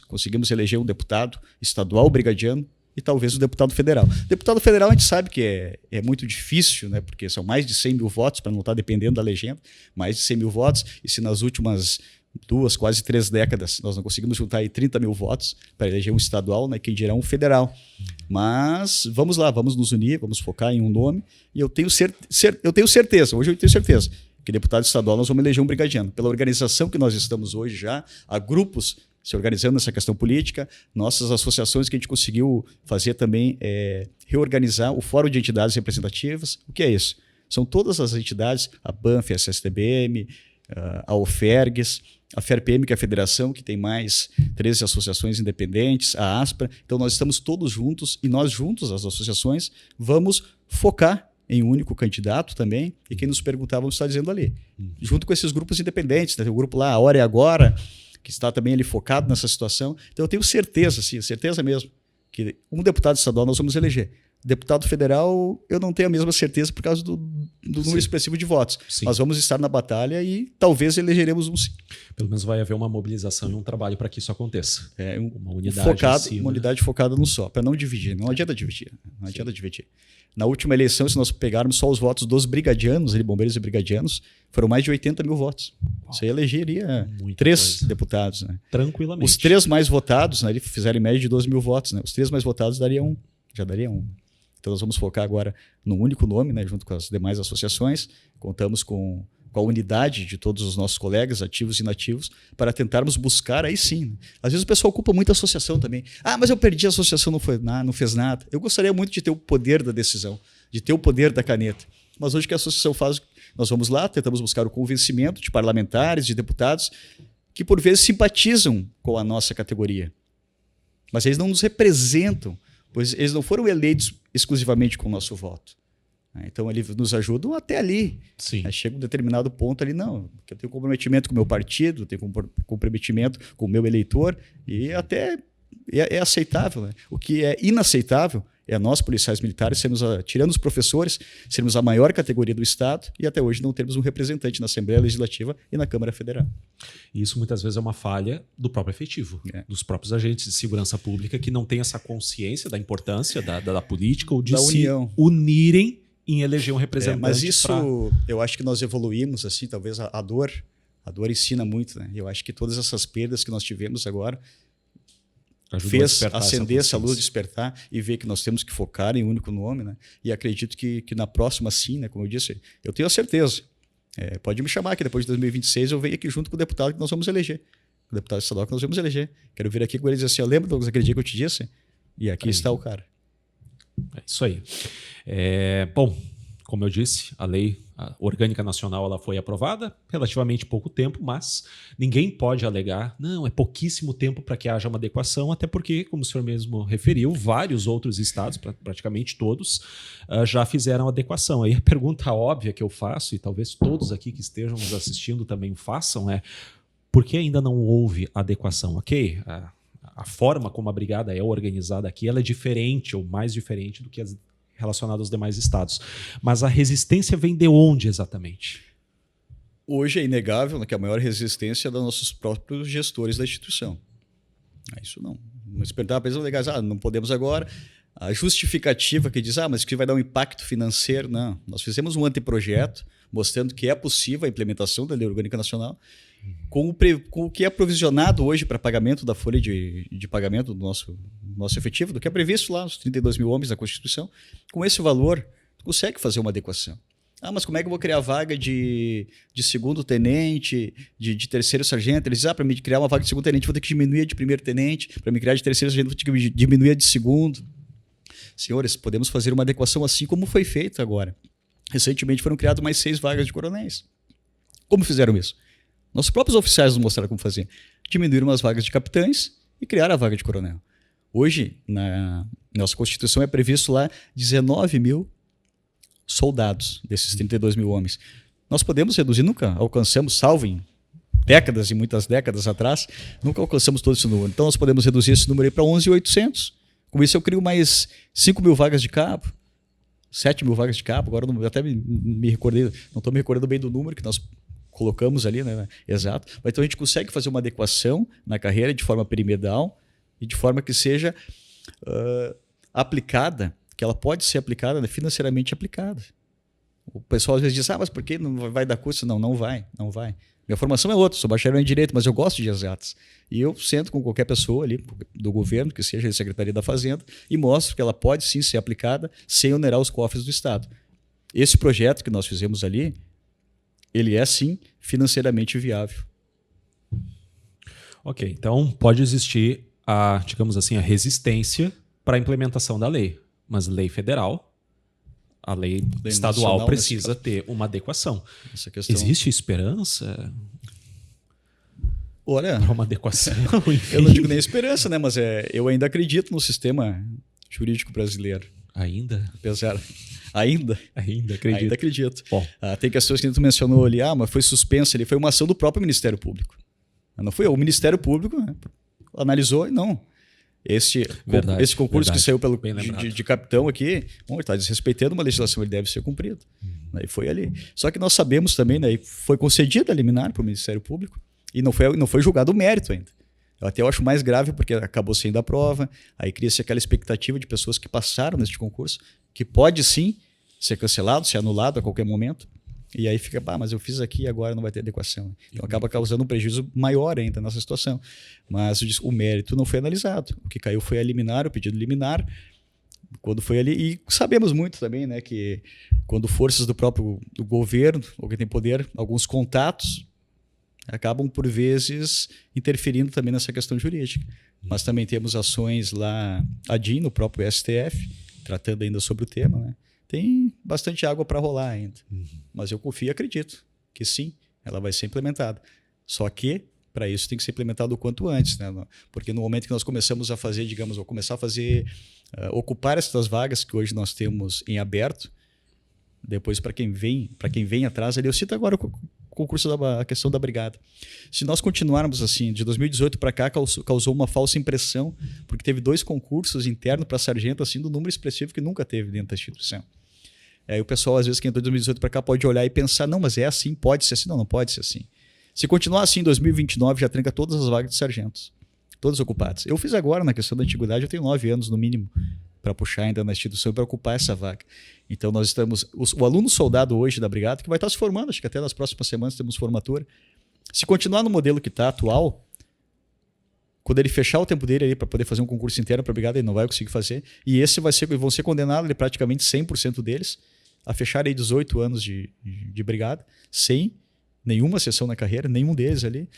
conseguimos eleger um deputado estadual brigadiano e talvez o deputado federal. Deputado federal a gente sabe que é muito difícil, né? Porque são mais de 100 mil votos, para não estar dependendo da legenda, mais de 100 mil votos, e se nas últimas 2, quase 3 décadas nós não conseguimos juntar aí 30 mil votos para eleger um estadual, né? Quem dirá um federal. Mas vamos lá, vamos nos unir, vamos focar em um nome, e eu tenho certeza, hoje eu tenho certeza, que deputado estadual nós vamos eleger um brigadiano. Pela organização que nós estamos hoje já, há grupos se organizando nessa questão política, nossas associações que a gente conseguiu fazer também reorganizar o Fórum de Entidades Representativas. O que é isso? São todas as entidades, a Banff, a CSTBM, a OFERGS, a FERPM, que é a federação, que tem mais 13 associações independentes, a ASPRA. Então nós estamos todos juntos e nós juntos, as associações, vamos focar em um único candidato também, e quem nos perguntar vamos estar dizendo ali. Junto com esses grupos independentes, né? Tem o grupo lá, A Hora é Agora, que está também ali focado nessa situação. Então eu tenho certeza, sim, certeza mesmo, que um deputado estadual nós vamos eleger. Deputado federal, eu não tenho a mesma certeza por causa do número expressivo de votos. Sim. Nós vamos estar na batalha e talvez elegeremos um sim. Pelo menos vai haver uma mobilização e um trabalho para que isso aconteça. Uma unidade focada no só, para não dividir. Não adianta dividir. Não adianta dividir. Na última eleição, se nós pegarmos só os votos dos brigadianos, bombeiros e brigadianos, foram mais de 80 mil votos. Você elegeria 3 deputados. Né? Tranquilamente. Os 3 mais votados, né, fizeram em média de 12 mil votos. Né? Os 3 mais votados já daria um. Então nós vamos focar agora num único nome, né, junto com as demais associações. Contamos com a unidade de todos os nossos colegas, ativos e inativos, para tentarmos buscar aí sim. Né? Às vezes o pessoal culpa muito a associação também. Mas eu perdi a associação, não fez nada. Eu gostaria muito de ter o poder da decisão, de ter o poder da caneta. Mas hoje o que a associação faz, nós vamos lá, tentamos buscar o convencimento de parlamentares, de deputados, que por vezes simpatizam com a nossa categoria. Mas eles não nos representam, pois eles não foram eleitos exclusivamente com o nosso voto. Então, eles nos ajudam até ali. Sim. Chega um determinado ponto ali, não, porque eu tenho comprometimento com o meu partido, eu tenho comprometimento com o meu eleitor, e até é aceitável. Né? O que é inaceitável é nós, policiais militares, tirando os professores, sermos a maior categoria do Estado e até hoje não termos um representante na Assembleia Legislativa e na Câmara Federal. E isso muitas vezes é uma falha do próprio efetivo, dos próprios agentes de segurança pública que não têm essa consciência da importância da política ou de se unirem em eleger um representante. Mas isso, eu acho que nós evoluímos, assim, talvez a dor ensina muito. Né? Eu acho que todas essas perdas que nós tivemos agora fez acender essa luz, despertar e ver que nós temos que focar em um único nome, né? E acredito que na próxima, sim, né? Como eu disse, eu tenho a certeza. Pode me chamar que depois de 2026 eu venho aqui junto com o deputado que nós vamos eleger. O deputado estadual que nós vamos eleger. Quero vir aqui com ele e dizer assim, lembra, Douglas, aquele dia que eu te disse? E aqui está o cara. É isso aí. Bom, como eu disse, a lei orgânica nacional ela foi aprovada relativamente pouco tempo, mas ninguém pode alegar, não, é pouquíssimo tempo para que haja uma adequação, até porque, como o senhor mesmo referiu, vários outros estados, praticamente todos, já fizeram adequação. Aí a pergunta óbvia que eu faço, e talvez todos aqui que estejam nos assistindo também façam, é por que ainda não houve adequação? Ok, a forma como a brigada é organizada aqui ela é diferente ou mais diferente do que as relacionadas aos demais estados. Mas a resistência vem de onde exatamente? Hoje é inegável que a maior resistência é dos nossos próprios gestores da instituição. Isso não. Mas perguntar para eles legais, não podemos agora. A justificativa que diz, mas que vai dar um impacto financeiro. Não. Nós fizemos um anteprojeto mostrando que é possível a implementação da Lei Orgânica Nacional com o que é provisionado hoje para pagamento da folha de pagamento do nosso efetivo, do que é previsto lá, os 32 mil homens da Constituição. Com esse valor, tu consegue fazer uma adequação. Mas como é que eu vou criar vaga de segundo tenente, de terceiro sargento? Eles dizem, para me criar uma vaga de segundo tenente, vou ter que diminuir a de primeiro tenente, para me criar de terceiro sargento, vou ter que diminuir a de segundo. Senhores, podemos fazer uma adequação assim como foi feito agora. Recentemente foram criadas mais 6 vagas de coronéis. Como fizeram isso? Nossos próprios oficiais nos mostraram como fazer. Diminuíram as vagas de capitães e criaram a vaga de coronel. Hoje, na nossa Constituição, é previsto lá 19 mil soldados desses 32 mil homens. Nós podemos reduzir, nunca alcançamos, salvo em décadas e muitas décadas atrás, nunca alcançamos todo esse número. Então, nós podemos reduzir esse número para 11.800. Com isso, eu crio mais 5 mil vagas de cabo, 7 mil vagas de cabo. Agora, eu até me recordei, não estou me recordando bem do número que nós colocamos ali, né? Exato. Mas então a gente consegue fazer uma adequação na carreira de forma piramidal e de forma que seja aplicada, que ela pode ser aplicada, né? Financeiramente aplicada. O pessoal às vezes diz, mas por que não vai dar curso? Não vai. Minha formação é outra, sou bacharel em Direito, mas eu gosto de exatas. E eu sento com qualquer pessoa ali do governo, que seja a Secretaria da Fazenda, e mostro que ela pode sim ser aplicada sem onerar os cofres do Estado. Esse projeto que nós fizemos ali, ele é, sim, financeiramente viável. Ok, então pode existir digamos assim, a resistência para a implementação da lei, mas lei federal, a lei estadual precisa ter uma adequação. Essa questão... Existe esperança para uma adequação? Eu não digo nem esperança, né? Mas eu ainda acredito no sistema jurídico brasileiro. Ainda? Apesar... Ainda acredito. Ainda acredito. Tem questões que tu mencionou ali, mas foi suspenso ali, foi uma ação do próprio Ministério Público. Não foi o Ministério Público, né, analisou e não. Esse concurso que saiu de capitão aqui, ele está desrespeitando uma legislação, ele deve ser cumprido. E foi ali. Só que nós sabemos também, né, foi concedida a liminar para o Ministério Público e não foi julgado o mérito ainda. Eu até acho mais grave porque acabou sendo a prova, aí cria-se aquela expectativa de pessoas que passaram neste concurso, que pode sim ser cancelado, ser anulado a qualquer momento. E aí fica, mas eu fiz aqui e agora não vai ter adequação. Então acaba causando um prejuízo maior ainda nessa situação. Mas o mérito não foi analisado. O que caiu foi a liminar, o pedido liminar, quando foi ali. E sabemos muito também, né, que quando forças do próprio governo, ou quem tem poder, alguns contatos, acabam por vezes interferindo também nessa questão jurídica. Mas também temos ações lá, a DIN, no próprio STF, tratando ainda sobre o tema, né? Tem bastante água para rolar ainda. Mas eu confio e acredito que sim, ela vai ser implementada. Só que, para isso, tem que ser implementado o quanto antes, né? Porque no momento que nós começamos a fazer, ocupar essas vagas que hoje nós temos em aberto, depois para quem vem atrás, ali eu cito agora o concurso a questão da brigada. Se nós continuarmos assim, de 2018 para cá, causou uma falsa impressão, porque teve 2 concursos internos para sargento, assim, do número expressivo que nunca teve dentro da instituição. Aí o pessoal, às vezes, que entrou de 2018 para cá, pode olhar e pensar, não, mas é assim, pode ser assim. Não pode ser assim. Se continuar assim, em 2029, já tranca todas as vagas de sargentos, todas ocupadas. Eu fiz agora, na questão da antiguidade, eu tenho 9 anos, no mínimo, para puxar ainda na instituição para ocupar essa vaga. Então nós estamos... O aluno soldado hoje da brigada, que vai estar se formando, acho que até nas próximas semanas temos formatura. Se continuar no modelo que está atual, quando ele fechar o tempo dele ali para poder fazer um concurso interno para a brigada, ele não vai conseguir fazer. E vão ser condenados, praticamente 100% deles, a fechar aí 18 anos de brigada, sem nenhuma sessão na carreira, nenhum deles ali,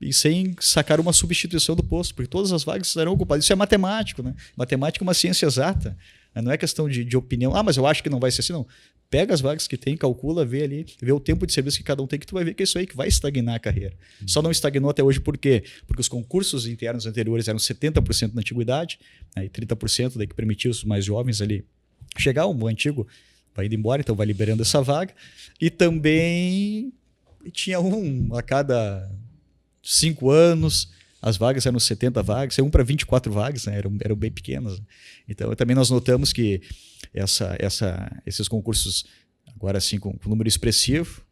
e sem sacar uma substituição do posto, porque todas as vagas serão ocupadas. Isso é matemático, né? Matemática é uma ciência exata, né? Não é questão de opinião. Mas eu acho que não vai ser assim, não. Pega as vagas que tem, calcula, vê o tempo de serviço que cada um tem, que tu vai ver que é isso aí que vai estagnar a carreira. Só não estagnou até hoje por quê? Porque os concursos internos anteriores eram 70% na antiguidade, né? E 30% daí que permitia os mais jovens ali chegar. O antigo vai indo embora, então vai liberando essa vaga. E também tinha a cada 5 anos, as vagas eram 70 vagas, 1 para 24 vagas, né? eram bem pequenas. Então, também nós notamos que esses concursos, agora sim, com número expressivo,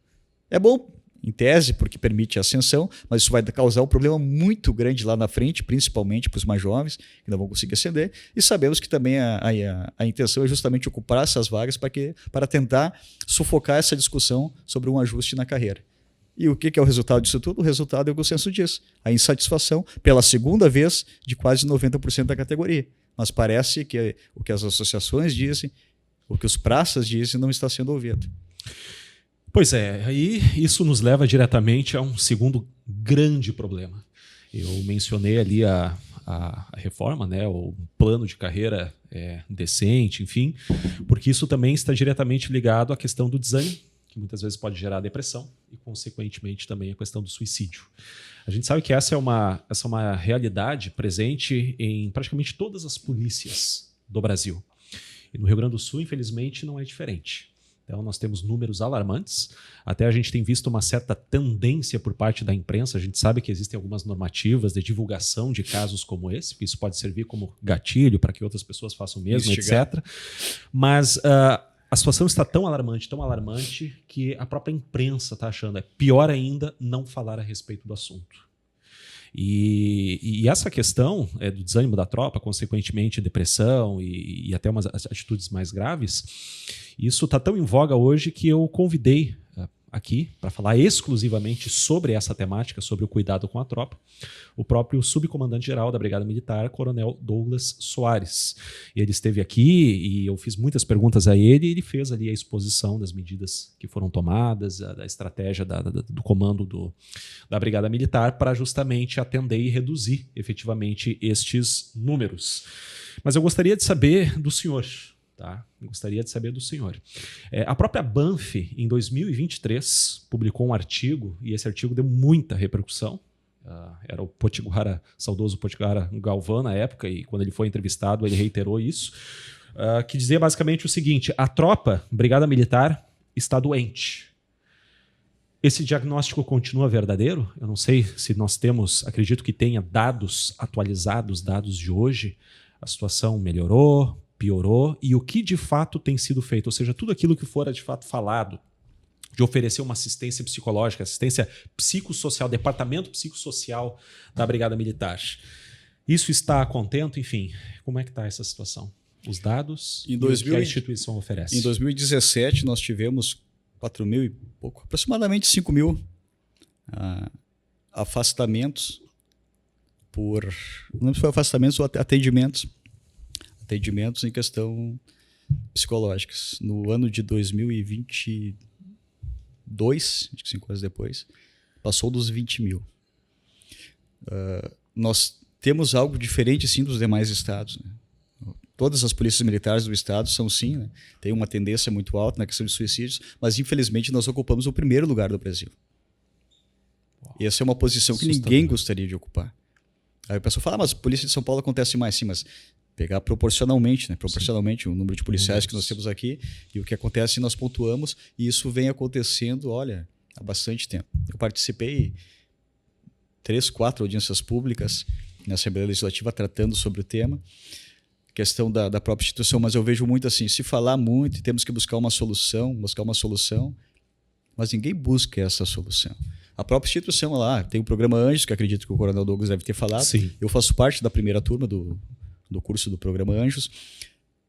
é bom, em tese, porque permite a ascensão, mas isso vai causar um problema muito grande lá na frente, principalmente para os mais jovens, que não vão conseguir ascender. E sabemos que também a intenção é justamente ocupar essas vagas para tentar sufocar essa discussão sobre um ajuste na carreira. E o que é o resultado disso tudo? O resultado é o consenso disso. A insatisfação, pela segunda vez, de quase 90% da categoria. Mas parece que o que as associações dizem, o que os praças dizem, não está sendo ouvido. Pois é, aí isso nos leva diretamente a um segundo grande problema. Eu mencionei ali a reforma, né, o plano de carreira decente, enfim, porque isso também está diretamente ligado à questão do desânimo, que muitas vezes pode gerar depressão e, consequentemente, também a questão do suicídio. A gente sabe que essa é uma realidade presente em praticamente todas as polícias do Brasil. E no Rio Grande do Sul, infelizmente, não é diferente. Então, nós temos números alarmantes. Até a gente tem visto uma certa tendência por parte da imprensa. A gente sabe que existem algumas normativas de divulgação de casos como esse, porque isso pode servir como gatilho para que outras pessoas façam o mesmo, etc. Mas a situação está tão alarmante, que a própria imprensa está achando pior ainda não falar a respeito do assunto. E essa questão do desânimo da tropa, consequentemente depressão e até umas atitudes mais graves, isso está tão em voga hoje que eu convidei aqui para falar exclusivamente sobre essa temática, sobre o cuidado com a tropa, o próprio subcomandante-geral da Brigada Militar, Coronel Douglas Soares. Ele esteve aqui e eu fiz muitas perguntas a ele e ele fez ali a exposição das medidas que foram tomadas, da estratégia do comando da Brigada Militar para justamente atender e reduzir efetivamente estes números. Mas eu gostaria de saber do senhor. Tá? Eu gostaria de saber do senhor. A própria Banff, em 2023, publicou um artigo, e esse artigo deu muita repercussão. Era o Potiguara, saudoso Potiguara Galvão na época, e quando ele foi entrevistado, ele reiterou isso, que dizia basicamente o seguinte: a tropa, Brigada Militar, está doente. Esse diagnóstico continua verdadeiro? Eu não sei se nós temos, acredito que tenha dados atualizados, dados de hoje. A situação melhorou, piorou, e o que de fato tem sido feito? Ou seja, tudo aquilo que fora de fato falado, de oferecer uma assistência psicológica, assistência psicossocial, departamento psicossocial da Brigada Militar. Isso está a contento? Enfim, como é que está essa situação? Os dados e o que a instituição oferece. Em 2017, nós tivemos 4.000 e pouco, aproximadamente 5.000 afastamentos não foi afastamentos ou atendimentos em questão psicológicas. No ano de 2022, acho que 5 anos depois, passou dos 20.000. Nós temos algo diferente, sim, dos demais estados, né? Todas as polícias militares do estado são, sim, né? Tem uma tendência muito alta na questão de suicídios, mas infelizmente nós ocupamos o primeiro lugar do Brasil. Uau. E essa é uma posição que ninguém gostaria de ocupar. Aí o pessoal fala, mas a polícia de São Paulo acontece mais, sim, mas pegar proporcionalmente, né? Proporcionalmente o número de policiais que nós temos aqui e o que acontece nós pontuamos, e isso vem acontecendo, olha, há bastante tempo. Eu participei 3, 4 audiências públicas na Assembleia Legislativa tratando sobre o tema, questão da própria instituição, mas eu vejo muito assim, se falar muito, temos que buscar uma solução, mas ninguém busca essa solução. A própria instituição lá, tem o programa Anjos, que acredito que o Coronel Douglas deve ter falado. Sim. Eu faço parte da primeira turma do curso do programa Anjos.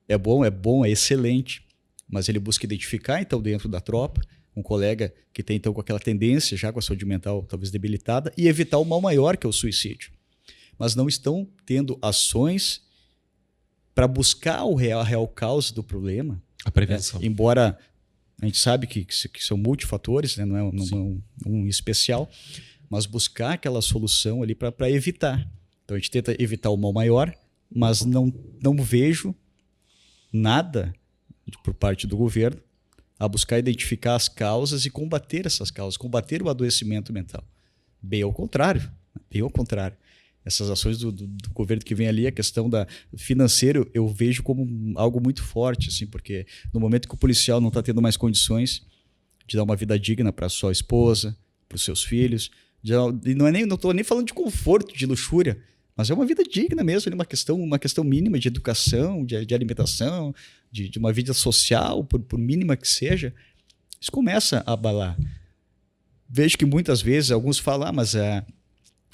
É bom, é excelente, mas ele busca identificar, então, dentro da tropa, um colega que tem, então, com aquela tendência, já com a saúde mental talvez debilitada, e evitar o mal maior, que é o suicídio. Mas não estão tendo ações para buscar a real causa do problema. A prevenção. Embora a gente sabe que são multifatores, né? Não é um especial, mas buscar aquela solução ali para evitar. Então a gente tenta evitar o mal maior, mas não vejo nada por parte do governo a buscar identificar as causas e combater essas causas, combater o adoecimento mental. Bem ao contrário. Essas ações do governo que vem ali, a questão financeira, eu vejo como algo muito forte, assim, porque no momento que o policial não está tendo mais condições de dar uma vida digna para sua esposa, para os seus filhos, e não estou nem falando de conforto, de luxúria, mas é uma vida digna mesmo, uma questão mínima de educação, de alimentação, de uma vida social, por mínima que seja, isso começa a abalar. Vejo que muitas vezes alguns falam, mas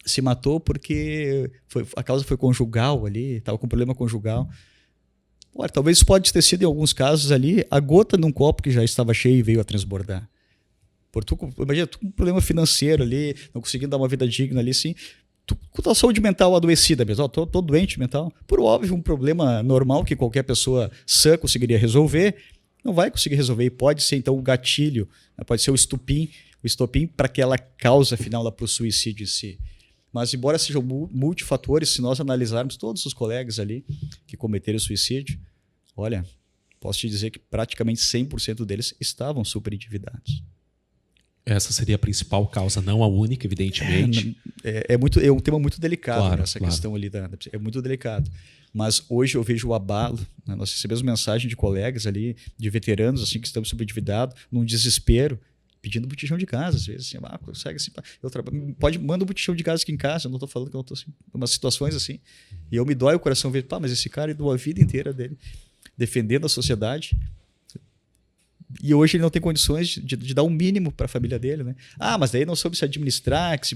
se matou porque a causa foi conjugal ali, estava com problema conjugal. Olha, talvez isso pode ter sido, em alguns casos ali, a gota num copo que já estava cheio e veio a transbordar. Imagina, tu com um problema financeiro ali, não conseguindo dar uma vida digna ali, assim, tu com a saúde mental adoecida mesmo, tô doente mental, por óbvio, um problema normal que qualquer pessoa sã conseguiria resolver, não vai conseguir resolver, e pode ser então o gatilho, né? Pode ser o estopim para aquela causa final, para o suicídio em si. Mas, embora sejam multifatores, se nós analisarmos todos os colegas ali que cometeram suicídio, olha, posso te dizer que praticamente 100% deles estavam super endividados. Essa seria a principal causa, não a única, evidentemente. É um tema muito delicado, claro, né, essa questão ali. É muito delicado. Mas hoje eu vejo o abalo, né, nós recebemos mensagem de colegas ali, de veteranos assim, que estão super endividados, num desespero, pedindo botijão de casa, às vezes, assim, consegue assim, manda um botijão de casa aqui em casa, eu não estou falando que eu estou assim, umas situações assim, e eu me dói o coração ver, mas esse cara doou a vida inteira dele, defendendo a sociedade, e hoje ele não tem condições de dar um mínimo para a família dele, né? Mas daí não soube se administrar, que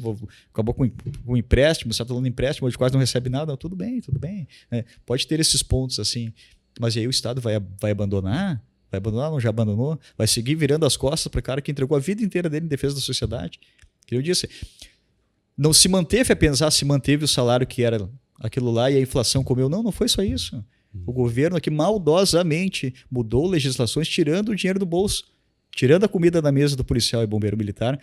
acabou com um empréstimo, você está dando empréstimo, hoje quase não recebe nada, não, tudo bem, né? Pode ter esses pontos assim, mas e aí o Estado vai abandonar? Vai abandonar, não já abandonou? Vai seguir virando as costas para o cara que entregou a vida inteira dele em defesa da sociedade? Que eu disse, não se manteve apenas, se manteve o salário que era aquilo lá e a inflação comeu. Não foi só isso. O governo aqui maldosamente mudou legislações tirando o dinheiro do bolso, tirando a comida da mesa do policial e bombeiro militar,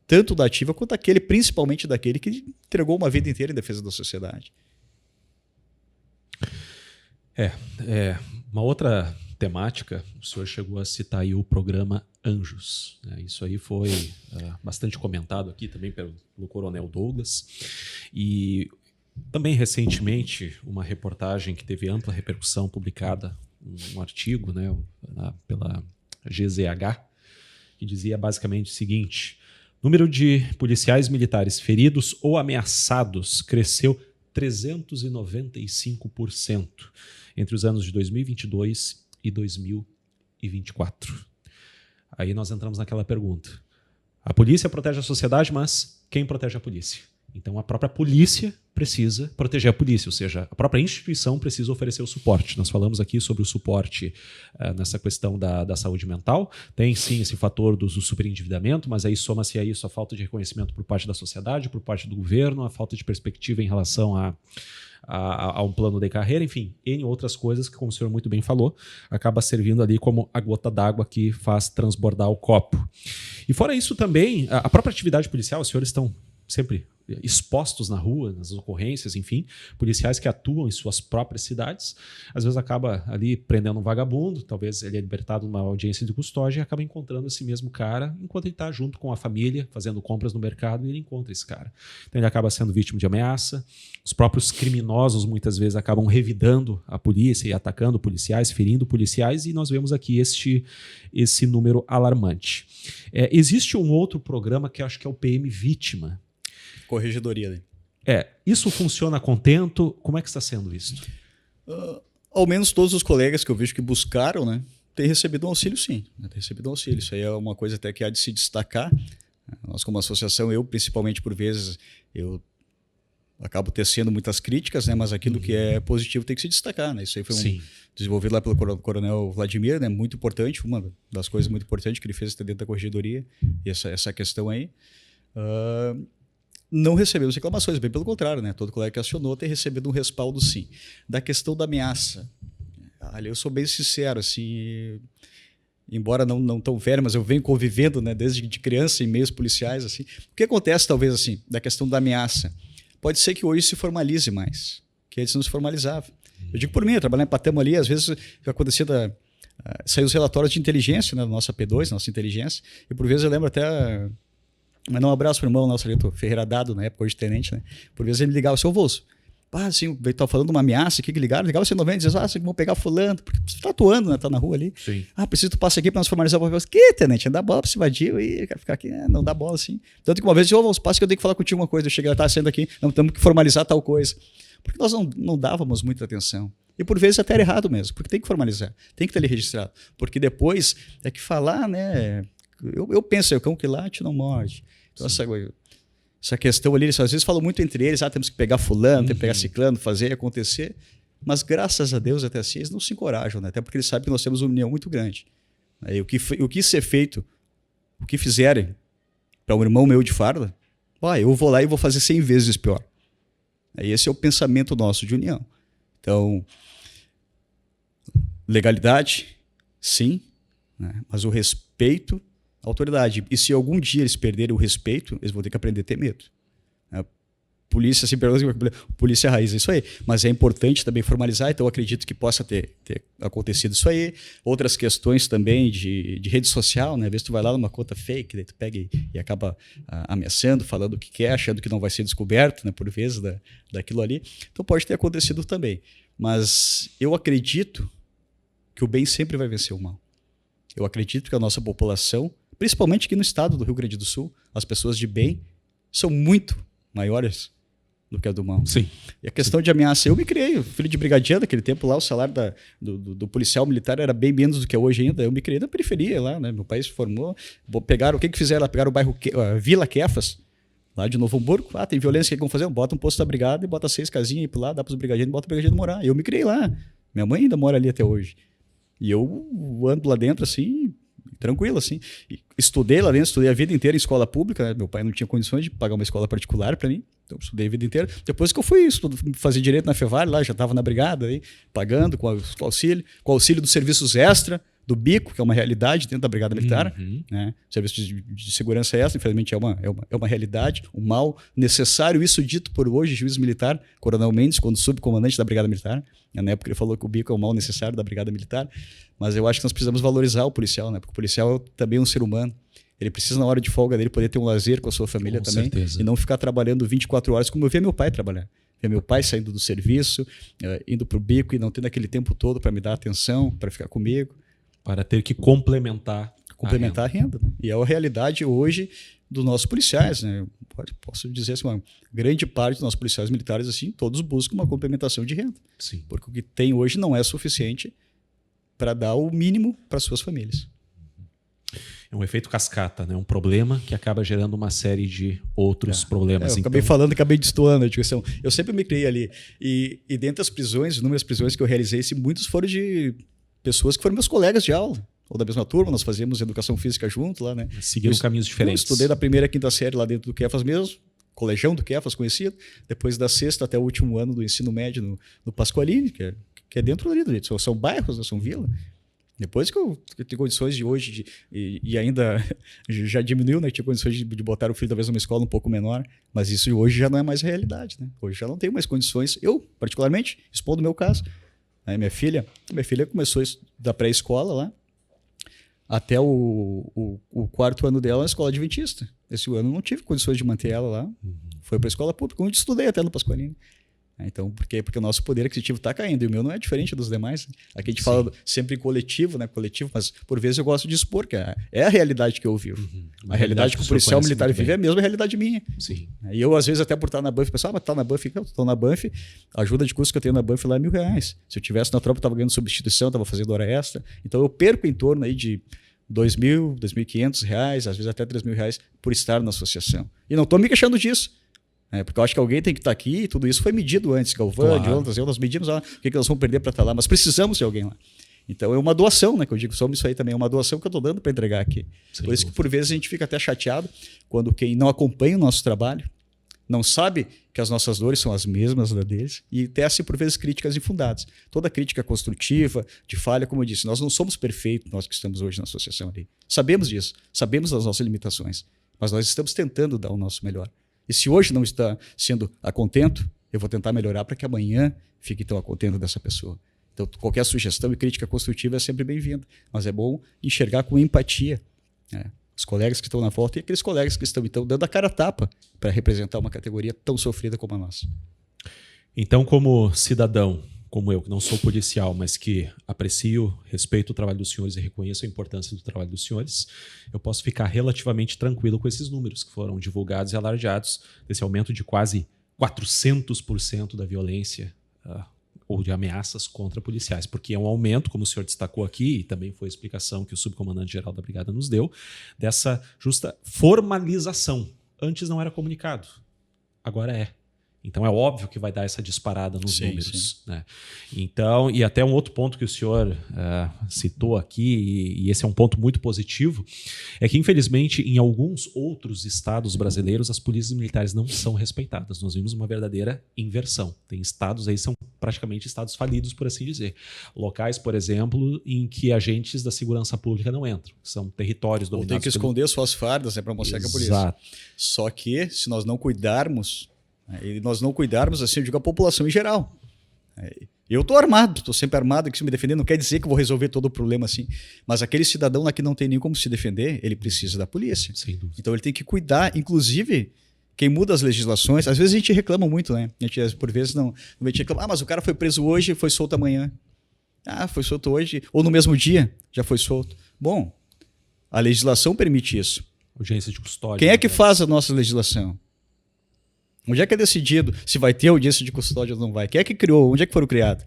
tanto da ativa quanto principalmente daquele que entregou uma vida inteira em defesa da sociedade. Uma outra temática, o senhor chegou a citar aí o programa Anjos, né? Isso aí foi bastante comentado aqui também pelo Coronel Douglas, e também recentemente uma reportagem que teve ampla repercussão publicada, um artigo, né, pela GZH, que dizia basicamente o seguinte: Número de policiais militares feridos ou ameaçados cresceu 395% entre os anos de 2022 e 2024. Aí nós entramos naquela pergunta. A polícia protege a sociedade, mas quem protege a polícia? Então a própria polícia precisa proteger a polícia, ou seja, a própria instituição precisa oferecer o suporte. Nós falamos aqui sobre o suporte nessa questão da saúde mental. Tem sim esse fator do superendividamento, mas aí soma-se a isso a falta de reconhecimento por parte da sociedade, por parte do governo, a falta de perspectiva em relação a um plano de carreira, enfim, N outras coisas que, como o senhor muito bem falou, acaba servindo ali como a gota d'água que faz transbordar o copo. E fora isso também, a própria atividade policial, os senhores estão sempre expostos na rua, nas ocorrências, enfim, policiais que atuam em suas próprias cidades, às vezes acaba ali prendendo um vagabundo, talvez ele é libertado numa audiência de custódia e acaba encontrando esse mesmo cara enquanto ele está junto com a família, fazendo compras no mercado, e ele encontra esse cara. Então ele acaba sendo vítima de ameaça, os próprios criminosos muitas vezes acabam revidando a polícia e atacando policiais, ferindo policiais, e nós vemos aqui esse número alarmante. Existe um outro programa que eu acho que é o PM Vítima. Corregedoria. Né? Isso funciona a contento? Como é que está sendo isso? Ao menos todos os colegas que eu vejo que buscaram, né, têm recebido um auxílio, sim. Têm recebido um auxílio. Isso aí é uma coisa até que há de se destacar. Nós, como associação, eu, principalmente por vezes, eu acabo tecendo muitas críticas, né, mas aquilo que é positivo tem que se destacar. Né? Isso aí foi desenvolvido lá pelo Coronel Vladimir, né, muito importante, uma das coisas muito importantes que ele fez dentro da corregedoria, e essa questão aí. Não recebemos reclamações, bem pelo contrário, né? Todo colega que acionou tem recebido um respaldo, sim. Da questão da ameaça, ali eu sou bem sincero, assim, embora não tão velho, mas eu venho convivendo, né, desde de criança em meios policiais, assim. O que acontece, talvez, assim, da questão da ameaça? Pode ser que hoje se formalize mais, que antes não se formalizava. Eu digo por mim, eu trabalhava em Patamo ali, às vezes acontecia saiu os relatórios de inteligência, né, da nossa P2, nossa inteligência, e por vezes eu lembro até... Mas um abraço para o irmão nosso ali, Ferreira Dado, na época, hoje tenente, né? Por vezes ele me ligava, seu Volso, assim, ele estava falando de uma ameaça aqui que ligaram, ligava você 90 e dizia, vocês vão pegar fulano, porque você está atuando, né? Tá na rua ali. Sim. Preciso que tu passe aqui para nós formalizar o papel. Que, tenente? Dá bola para esse vadio e quero ficar aqui, não dá bola assim. Tanto que uma vez eu disse, Volso, passa que eu tenho que falar contigo uma coisa. Eu cheguei, saindo aqui, não temos que formalizar tal coisa. Porque nós não dávamos muita atenção. E por vezes até era errado mesmo, porque tem que formalizar, tem que ter ali registrado. Porque depois é que falar, né? Eu penso, o cão que late não morde. Então, essa questão ali, eles às vezes falam muito entre eles, temos que pegar fulano, temos que pegar ciclano, fazer acontecer, mas graças a Deus até assim eles não se encorajam, né? Até porque eles sabem que nós temos uma união muito grande. E o que ser feito, o que fizerem para um irmão meu de farda, eu vou lá e vou fazer 100 vezes pior. Esse é o pensamento nosso de união. Então, legalidade, sim, né? Mas o respeito, autoridade. E se algum dia eles perderem o respeito, eles vão ter que aprender a ter medo. A polícia se pergunta, polícia raiz, é isso aí. Mas é importante também formalizar, então eu acredito que possa ter acontecido isso aí. Outras questões também de rede social, né? Às vezes tu vai lá numa conta fake, daí tu pega e acaba ameaçando, falando o que quer, achando que não vai ser descoberto, né? Por vezes daquilo ali. Então pode ter acontecido também. Mas eu acredito que o bem sempre vai vencer o mal. Eu acredito que a nossa população, principalmente aqui no estado do Rio Grande do Sul, as pessoas de bem são muito maiores do que a do mal. Sim. E a questão de ameaça, eu me criei, filho de brigadiano, naquele tempo lá, o salário do policial militar era bem menos do que é hoje ainda, eu me criei na periferia lá, né? Meu pai se formou, pegaram, o que fizeram lá? Pegaram o bairro Vila Quefas, lá de Novo Hamburgo, tem violência, o que vão fazer? Bota um posto da brigada e bota 6 casinhas aí por lá, dá para os brigadianos, bota o brigadiano morar. Eu me criei lá, minha mãe ainda mora ali até hoje. E eu ando lá dentro, assim, tranquilo, assim. Estudei lá dentro, estudei a vida inteira em escola pública, né? Meu pai não tinha condições de pagar uma escola particular para mim, então estudei a vida inteira. Depois que eu fui fazer direito na Fevar, lá já estava na brigada, aí, pagando com o auxílio dos serviços extra, do bico, que é uma realidade dentro da Brigada Militar, né? Serviço de segurança extra, infelizmente é uma realidade, um mal necessário, isso dito por hoje, juiz militar, Coronel Mendes, quando subcomandante da Brigada Militar. Na época ele falou que o bico é o mal necessário da Brigada Militar, mas eu acho que nós precisamos valorizar o policial, né? Porque o policial é também um ser humano. Ele precisa, na hora de folga dele, poder ter um lazer com a sua família também. Certeza. E não ficar trabalhando 24 horas, como eu via meu pai trabalhar. Ver meu pai saindo do serviço, indo para o bico e não tendo aquele tempo todo para me dar atenção, para ficar comigo. Para ter que complementar a renda. Né? E é a realidade hoje, dos nossos policiais, né? Posso dizer assim, uma grande parte dos nossos policiais militares, assim, todos buscam uma complementação de renda. Sim. Porque o que tem hoje não é suficiente para dar o mínimo para suas famílias. É um efeito cascata, né? Um problema que acaba gerando uma série de outros problemas. Eu acabei falando, acabei destoando a discussão. Eu sempre me criei ali. E dentro das prisões, inúmeras prisões que eu realizei, muitos foram de pessoas que foram meus colegas de aula, ou da mesma turma, nós fazíamos educação física junto lá, né? Seguiram caminhos diferentes. Eu estudei da primeira à quinta série lá dentro do Kefas mesmo, colegião do Kefas conhecido, depois da sexta até o último ano do ensino médio no Pasqualini, que é dentro ali, são bairros, né? São vila. Depois que eu tenho condições de hoje, e ainda já diminuiu, né? Tinha condições de botar o filho talvez numa escola um pouco menor, mas isso hoje já não é mais realidade, né? Hoje já não tenho mais condições, eu particularmente, expondo o meu caso. Aí minha filha começou da pré-escola lá, até o quarto ano dela na escola adventista. Esse ano eu não tive condições de manter ela lá, foi para a escola pública, onde estudei até no Pasqualini. Então, porque o nosso poder aquisitivo está caindo, e o meu não é diferente dos demais. Aqui a gente fala sempre em coletivo, né? Coletivo, mas por vezes eu gosto de expor, que é a realidade que eu vivo. A realidade que o policial militar vive é a mesma realidade minha. Sim. E eu, às vezes, até por estar na Banff, pessoal, mas tá na Banff, eu estou na Banff, a ajuda de custo que eu tenho na Banff lá é R$1.000. Se eu tivesse na tropa, eu estava ganhando substituição, estava fazendo hora extra. Então eu perco em torno aí de R$2.000, R$2.500, às vezes até R$3.000 por estar na associação. E não estou me queixando disso. Porque eu acho que alguém tem que estar aqui e tudo isso foi medido antes. Galvão, de outras, nós medimos o que nós vamos perder para estar lá, mas precisamos de alguém lá. Então é uma doação, né? Que eu digo, somos isso aí também, é uma doação que eu estou dando para entregar aqui. Por isso que por vezes a gente fica até chateado quando quem não acompanha o nosso trabalho, não sabe que as nossas dores são as mesmas das deles e tece por vezes críticas infundadas. Toda crítica construtiva, de falha, como eu disse, nós não somos perfeitos, nós que estamos hoje na associação ali. Sabemos disso, sabemos das nossas limitações, mas nós estamos tentando dar o nosso melhor. E se hoje não está sendo a contento, eu vou tentar melhorar para que amanhã fique tão a contento dessa pessoa. Então, qualquer sugestão e crítica construtiva é sempre bem-vinda, mas é bom enxergar com empatia, né? Os colegas que estão na volta e aqueles colegas que estão então dando a cara a tapa para representar uma categoria tão sofrida como a nossa. Então, como cidadão, como eu, que não sou policial, mas que aprecio, respeito o trabalho dos senhores e reconheço a importância do trabalho dos senhores, eu posso ficar relativamente tranquilo com esses números que foram divulgados e alardeados, desse aumento de quase 400% da violência ou de ameaças contra policiais, porque é um aumento, como o senhor destacou aqui, e também foi a explicação que o subcomandante-geral da Brigada nos deu, dessa justa formalização. Antes não era comunicado, agora é. Então é óbvio que vai dar essa disparada nos números. Né? Então, e até um outro ponto que o senhor citou aqui, e esse é um ponto muito positivo, é que infelizmente em alguns outros estados brasileiros as polícias militares não são respeitadas. Nós vimos uma verdadeira inversão. Tem estados aí, são praticamente estados falidos, por assim dizer. Locais, por exemplo, em que agentes da segurança pública não entram. São territórios dominados. Ou tem que esconder suas fardas para mostrar que é a polícia. Exato. Só que se nós não cuidarmos... E nós não cuidarmos, assim, eu digo a população em geral. Eu estou armado, estou sempre armado aqui se me defender, não quer dizer que eu vou resolver todo o problema assim, mas aquele cidadão lá que não tem nem como se defender, ele precisa da polícia. Sem dúvida. Então ele tem que cuidar, inclusive, quem muda as legislações, às vezes a gente reclama muito, né? A gente, por vezes, não a gente reclama, mas o cara foi preso hoje e foi solto amanhã. Foi solto hoje, ou no mesmo dia, já foi solto. Bom, a legislação permite isso. Audiência de custódia. Quem é que faz a nossa legislação? Onde é que é decidido se vai ter audiência de custódia ou não vai? Quem é que criou? Onde é que foram criados?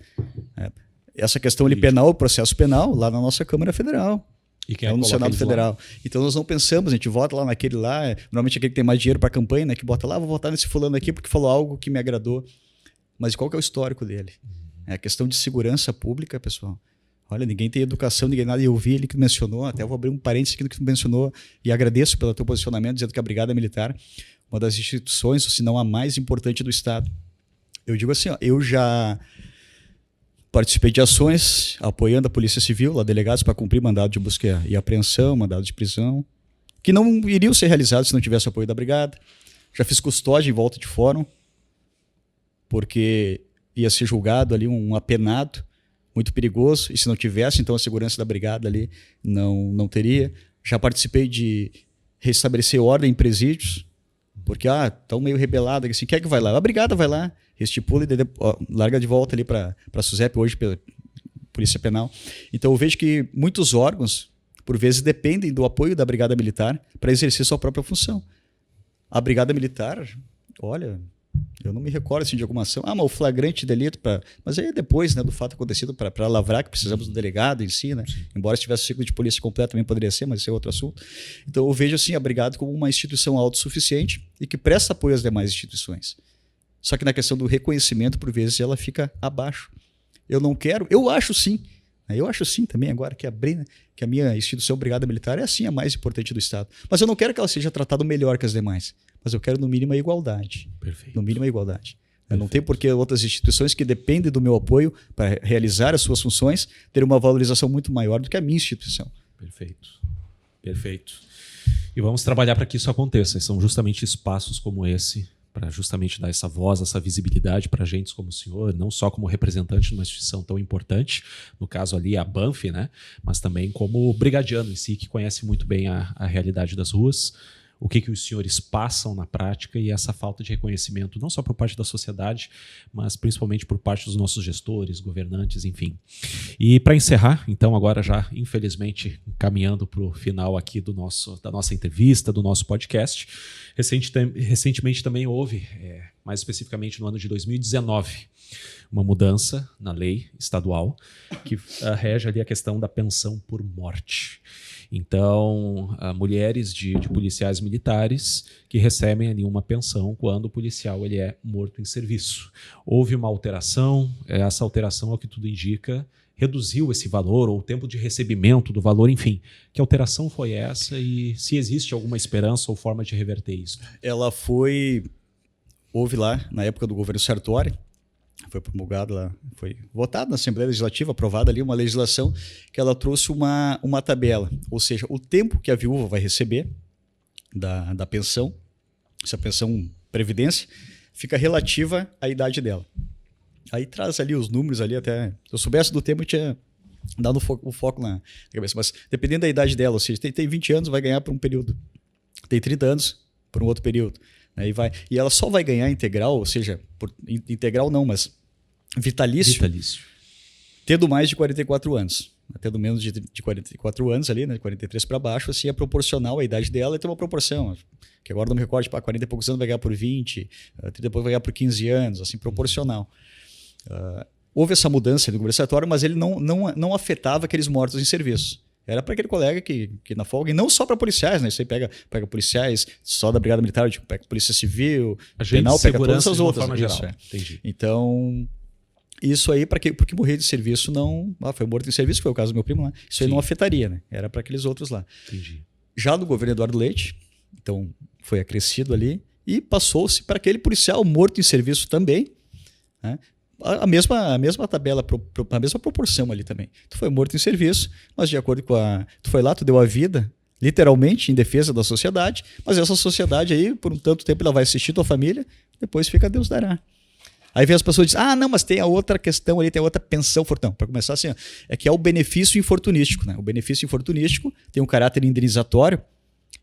Essa questão ali penal, o processo penal, lá na nossa Câmara Federal. E quem é no Senado Federal. Então nós não pensamos, a gente vota lá naquele lá, normalmente aquele que tem mais dinheiro para a campanha, né, que bota lá, vou votar nesse fulano aqui porque falou algo que me agradou. Mas qual que é o histórico dele? É a questão de segurança pública, pessoal. Olha, ninguém tem educação, ninguém nada. E eu vi ele que mencionou, até vou abrir um parênteses aqui do que tu mencionou, e agradeço pelo teu posicionamento, dizendo que a Brigada Militar, uma das instituições, se não a mais importante do Estado. Eu digo assim, eu já participei de ações apoiando a Polícia Civil, lá delegados para cumprir mandado de busca e apreensão, mandado de prisão, que não iriam ser realizados se não tivesse apoio da Brigada. Já fiz custódia em volta de fórum, porque ia ser julgado ali um apenado, muito perigoso, e se não tivesse, então a segurança da Brigada ali não teria. Já participei de restabelecer ordem em presídios, porque estão meio rebelados, assim, quem é que vai lá? A Brigada vai lá, estipula e larga de volta ali para a SUSEP, hoje pela Polícia Penal. Então eu vejo que muitos órgãos, por vezes dependem do apoio da Brigada Militar para exercer sua própria função. A Brigada Militar, olha, eu não me recordo assim, de alguma ação. Mas o flagrante delito, mas aí depois, né, do fato acontecido para lavrar, que precisamos do delegado em si, né? Embora se tivesse o ciclo de polícia completo também poderia ser, mas esse é outro assunto. Então eu vejo assim, a Brigada como uma instituição autossuficiente e que presta apoio às demais instituições. Só que na questão do reconhecimento, por vezes, ela fica abaixo. Eu não quero, eu acho sim também agora que abri, né, que a minha instituição Brigada Militar é assim a mais importante do Estado. Mas eu não quero que ela seja tratada melhor que as demais. Mas eu quero, no mínimo, a igualdade. Perfeito. No mínimo, a igualdade. Não tem por que outras instituições que dependem do meu apoio para realizar as suas funções terem uma valorização muito maior do que a minha instituição. Perfeito. Perfeito. E vamos trabalhar para que isso aconteça. São justamente espaços como esse para justamente dar essa voz, essa visibilidade para agentes como o senhor, não só como representante de uma instituição tão importante, no caso ali a Banff, né? Mas também como brigadiano em si, que conhece muito bem a realidade das ruas, o que os senhores passam na prática e essa falta de reconhecimento, não só por parte da sociedade, mas principalmente por parte dos nossos gestores, governantes, enfim. E para encerrar, então, agora já, infelizmente, caminhando para o final aqui da nossa entrevista, do nosso podcast, recentemente também houve, mais especificamente no ano de 2019, uma mudança na lei estadual que rege ali a questão da pensão por morte. Então, mulheres de policiais militares que recebem ali uma pensão quando o policial ele é morto em serviço. Houve uma alteração, essa alteração, ao que tudo indica, reduziu esse valor ou o tempo de recebimento do valor, enfim. Que alteração foi essa e se existe alguma esperança ou forma de reverter isso? Houve lá, na época do governo Sartori, foi promulgado lá, foi votado na Assembleia Legislativa, aprovada ali uma legislação que ela trouxe uma tabela, ou seja, o tempo que a viúva vai receber da pensão, essa pensão previdência, fica relativa à idade dela. Aí traz ali os números ali até, se eu soubesse do tempo eu tinha dado o foco na cabeça, mas dependendo da idade dela, ou seja, tem 20 anos, vai ganhar por um período, tem 30 anos por um outro período. E ela só vai ganhar integral, ou seja, integral não, mas vitalício, tendo mais de 44 anos. Tendo menos de 44 anos ali, né, de 43 para baixo, assim é proporcional à idade dela e tem uma proporção, que agora não me recordo, 40 e poucos anos vai ganhar por 20, 30 e poucos vai ganhar por 15 anos, assim, proporcional. Houve essa mudança no conversatório, mas ele não afetava aqueles mortos em serviço. Era para aquele colega que na folga, e não só para policiais, né? Isso aí pega policiais só da Brigada Militar, tipo, pega Polícia Civil, penal, pega todas as outras. De forma geral. Entendi. Então, isso aí, porque morrer de serviço não... foi morto em serviço, foi o caso do meu primo lá. Isso aí não afetaria, né? Era para aqueles outros lá. Entendi. Já no governo Eduardo Leite, então foi acrescido ali, e passou-se para aquele policial morto em serviço também, né? A mesma tabela, a mesma proporção ali também. Tu foi morto em serviço, mas de acordo com tu foi lá, tu deu a vida, literalmente, em defesa da sociedade, mas essa sociedade aí, por um tanto tempo, ela vai assistir tua família, depois fica Deus dará. Aí vem as pessoas e dizem, não, mas tem a outra questão ali, tem a outra pensão fortão. Para começar assim, é que é o benefício infortunístico, né? O benefício infortunístico tem um caráter indenizatório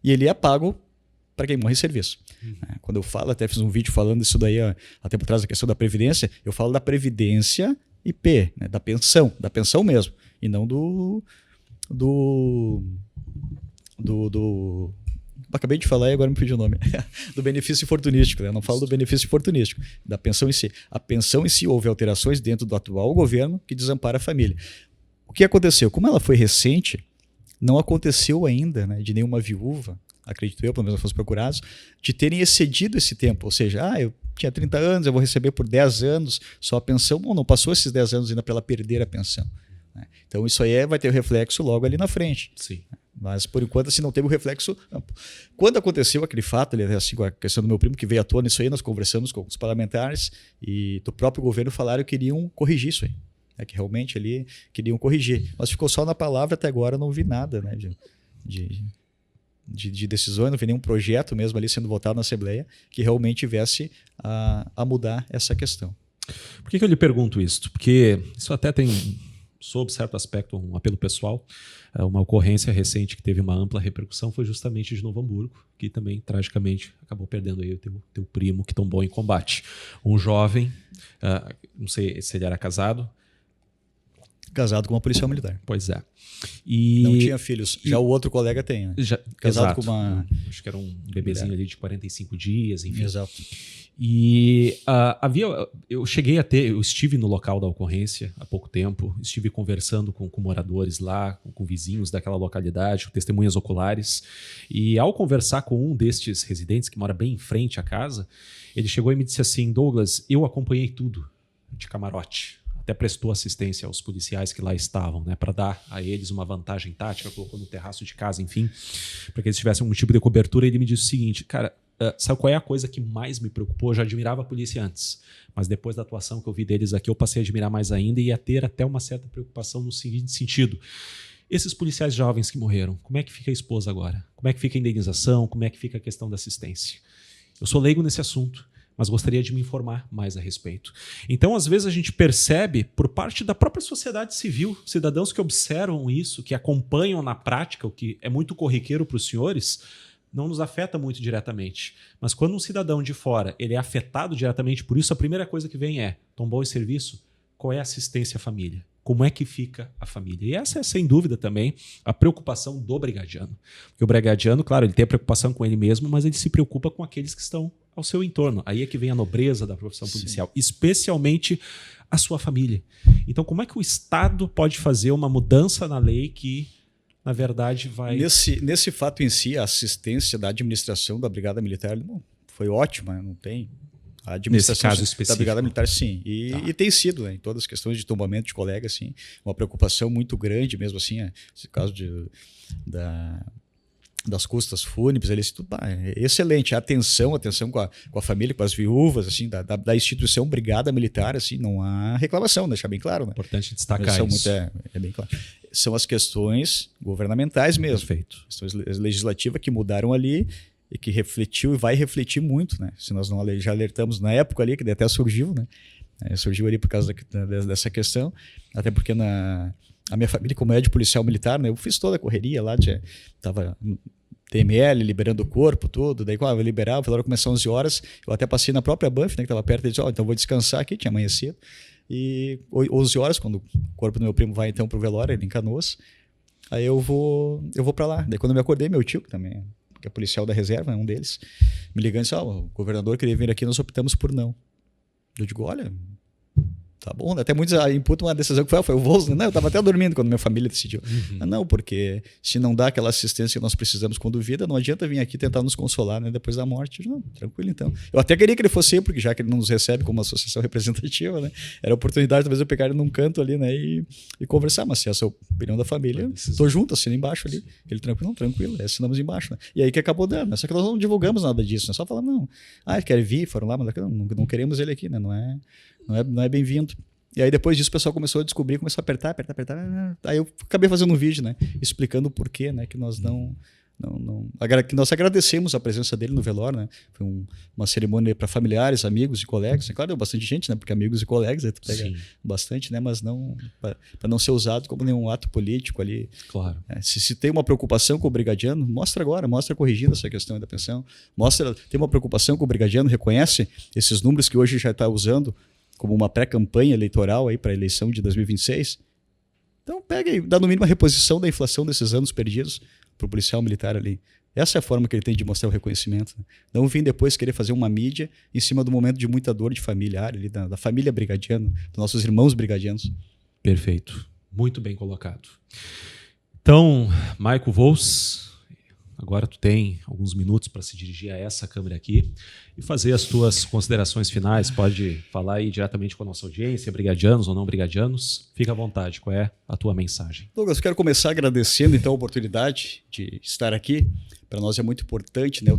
e ele é pago para quem morre em serviço. Quando eu falo, até fiz um vídeo falando isso daí há tempo atrás, a questão da Previdência, eu falo da Previdência IP, né, da pensão mesmo, e não acabei de falar e agora me pedi o nome, do benefício infortunístico, né? Eu não falo do benefício infortunístico, da pensão em si. A pensão em si houve alterações dentro do atual governo que desampara a família. O que aconteceu? Como ela foi recente, não aconteceu ainda, né, de nenhuma viúva, acredito eu, pelo menos fosse procurados, de terem excedido esse tempo. Ou seja, eu tinha 30 anos, eu vou receber por 10 anos só a pensão. Bom, não passou esses 10 anos ainda para ela perder a pensão. Então isso aí vai ter o reflexo logo ali na frente. Sim. Mas por enquanto assim, não teve o reflexo. Quando aconteceu aquele fato, assim, com a questão do meu primo que veio à tona, isso aí nós conversamos com os parlamentares e do próprio governo falaram que queriam corrigir isso aí. Que realmente ali queriam corrigir. Mas ficou só na palavra, até agora não vi nada, né, de decisões, não vi nenhum projeto mesmo ali sendo votado na Assembleia que realmente viesse a mudar essa questão. Por que eu lhe pergunto isso? Porque isso até tem, sob certo aspecto, um apelo pessoal. Uma ocorrência recente que teve uma ampla repercussão foi justamente de Novo Hamburgo, que também, tragicamente, acabou perdendo aí o teu primo, que tombou em combate. Um jovem, não sei se ele era casado Casado com uma policial militar. Pois é. Não tinha filhos. Já o outro colega tem, né? Casado exato. com uma... Acho que era um bebezinho ali de 45 dias, enfim. Exato. E eu estive no local da ocorrência há pouco tempo, estive conversando com moradores lá, com vizinhos daquela localidade, com testemunhas oculares, e ao conversar com um destes residentes que mora bem em frente à casa, ele chegou e me disse assim: Douglas, eu acompanhei tudo de camarote. Até prestou assistência aos policiais que lá estavam, né, para dar a eles uma vantagem tática, colocou no terraço de casa, enfim, para que eles tivessem um tipo de cobertura. E ele me disse o seguinte: cara, sabe qual é a coisa que mais me preocupou? Eu já admirava a polícia antes, mas depois da atuação que eu vi deles aqui, eu passei a admirar mais ainda e a ter até uma certa preocupação no seguinte sentido: esses policiais jovens que morreram, como é que fica a esposa agora? Como é que fica a indenização? Como é que fica a questão da assistência? Eu sou leigo nesse assunto, mas gostaria de me informar mais a respeito. Então, às vezes, a gente percebe, por parte da própria sociedade civil, cidadãos que observam isso, que acompanham na prática, o que é muito corriqueiro para os senhores, não nos afeta muito diretamente. Mas quando um cidadão de fora ele é afetado diretamente por isso, a primeira coisa que vem é: tão bom esse serviço? Qual é a assistência à família? Como é que fica a família? E essa é, sem dúvida, também a preocupação do brigadiano. Porque o brigadiano, claro, ele tem a preocupação com ele mesmo, mas ele se preocupa com aqueles que estão ao seu entorno. Aí é que vem a nobreza da profissão policial, especialmente a sua família. Então, como é que o Estado pode fazer uma mudança na lei que, na verdade, vai... Nesse fato em si, a assistência da administração da Brigada Militar foi ótima, não tem... A administração da Brigada Militar, sim. E tem sido, né, em todas as questões de tombamento de colegas, sim, uma preocupação muito grande mesmo assim, esse caso das custas fúnebres, é excelente. A atenção com a família, com as viúvas, assim, da instituição Brigada Militar, assim, não há reclamação, deixar bem claro. Né? Importante destacar isso. É bem claro. São as questões governamentais mesmo. Perfeito. Questões legislativas que mudaram ali, e que refletiu e vai refletir muito, né? Se nós não já alertamos na época ali, que até surgiu, né? Surgiu ali por causa dessa questão, até porque a minha família, como é de policial militar, né? Eu fiz toda a correria lá, tava TML, liberando o corpo, tudo, daí quando eu liberava, foi lá começar 11 horas, eu até passei na própria Banff, né, que estava perto, e disse, então vou descansar aqui, tinha amanhecido, e 11 horas, quando o corpo do meu primo vai então pro velório, ele em Canoas, aí eu vou para lá, daí quando eu me acordei, meu tio, que também que é policial da reserva, um deles, me ligando e disse, o governador queria vir aqui, nós optamos por não. Eu digo, olha, tá bom, né? Até muitos imputam uma decisão que foi o Volz, né? Não, eu estava até dormindo quando minha família decidiu. Não, porque se não dá aquela assistência que nós precisamos quando vida, não adianta vir aqui tentar nos consolar, né? Depois da morte. Eu digo, não, tranquilo então. Eu até queria que ele fosse, porque já que ele não nos recebe como uma associação representativa, né? Era a oportunidade talvez eu pegar ele num canto ali, né? E conversar, mas se essa é a opinião da família, tô junto, assino embaixo ali. Ele tranquilo, assinamos embaixo, né? E aí que acabou dando, né? Só que nós não divulgamos nada disso, né? Só falamos, não, quer vir, foram lá, mas não queremos ele aqui, né? Não é bem-vindo. E aí depois disso o pessoal começou a descobrir, começou a apertar. Aí eu acabei fazendo um vídeo, né, explicando o porquê, né, que nós que nós agradecemos a presença dele no velório, né? Foi uma cerimônia para familiares, amigos e colegas. Claro, deu bastante gente, né? Porque amigos e colegas aí tu pega bastante, né? Mas não para não ser usado como nenhum ato político ali. Claro. Se tem uma preocupação com o brigadiano, mostra corrigindo essa questão da pensão. Tem uma preocupação com o brigadiano, reconhece esses números que hoje já está usando como uma pré-campanha eleitoral aí para a eleição de 2026. Então pega e dá no mínimo a reposição da inflação desses anos perdidos para o policial militar ali. Essa é a forma que ele tem de mostrar o reconhecimento. Não vir depois querer fazer uma mídia em cima do momento de muita dor de familiar, ali, da família brigadiana, dos nossos irmãos brigadianos. Perfeito. Muito bem colocado. Então, Maico Volz, agora tu tem alguns minutos para se dirigir a essa câmera aqui e fazer as tuas considerações finais. Pode falar aí diretamente com a nossa audiência, brigadianos ou não brigadianos. Fica à vontade, qual é a tua mensagem? Douglas, eu quero começar agradecendo então a oportunidade de estar aqui. Para nós é muito importante, né? O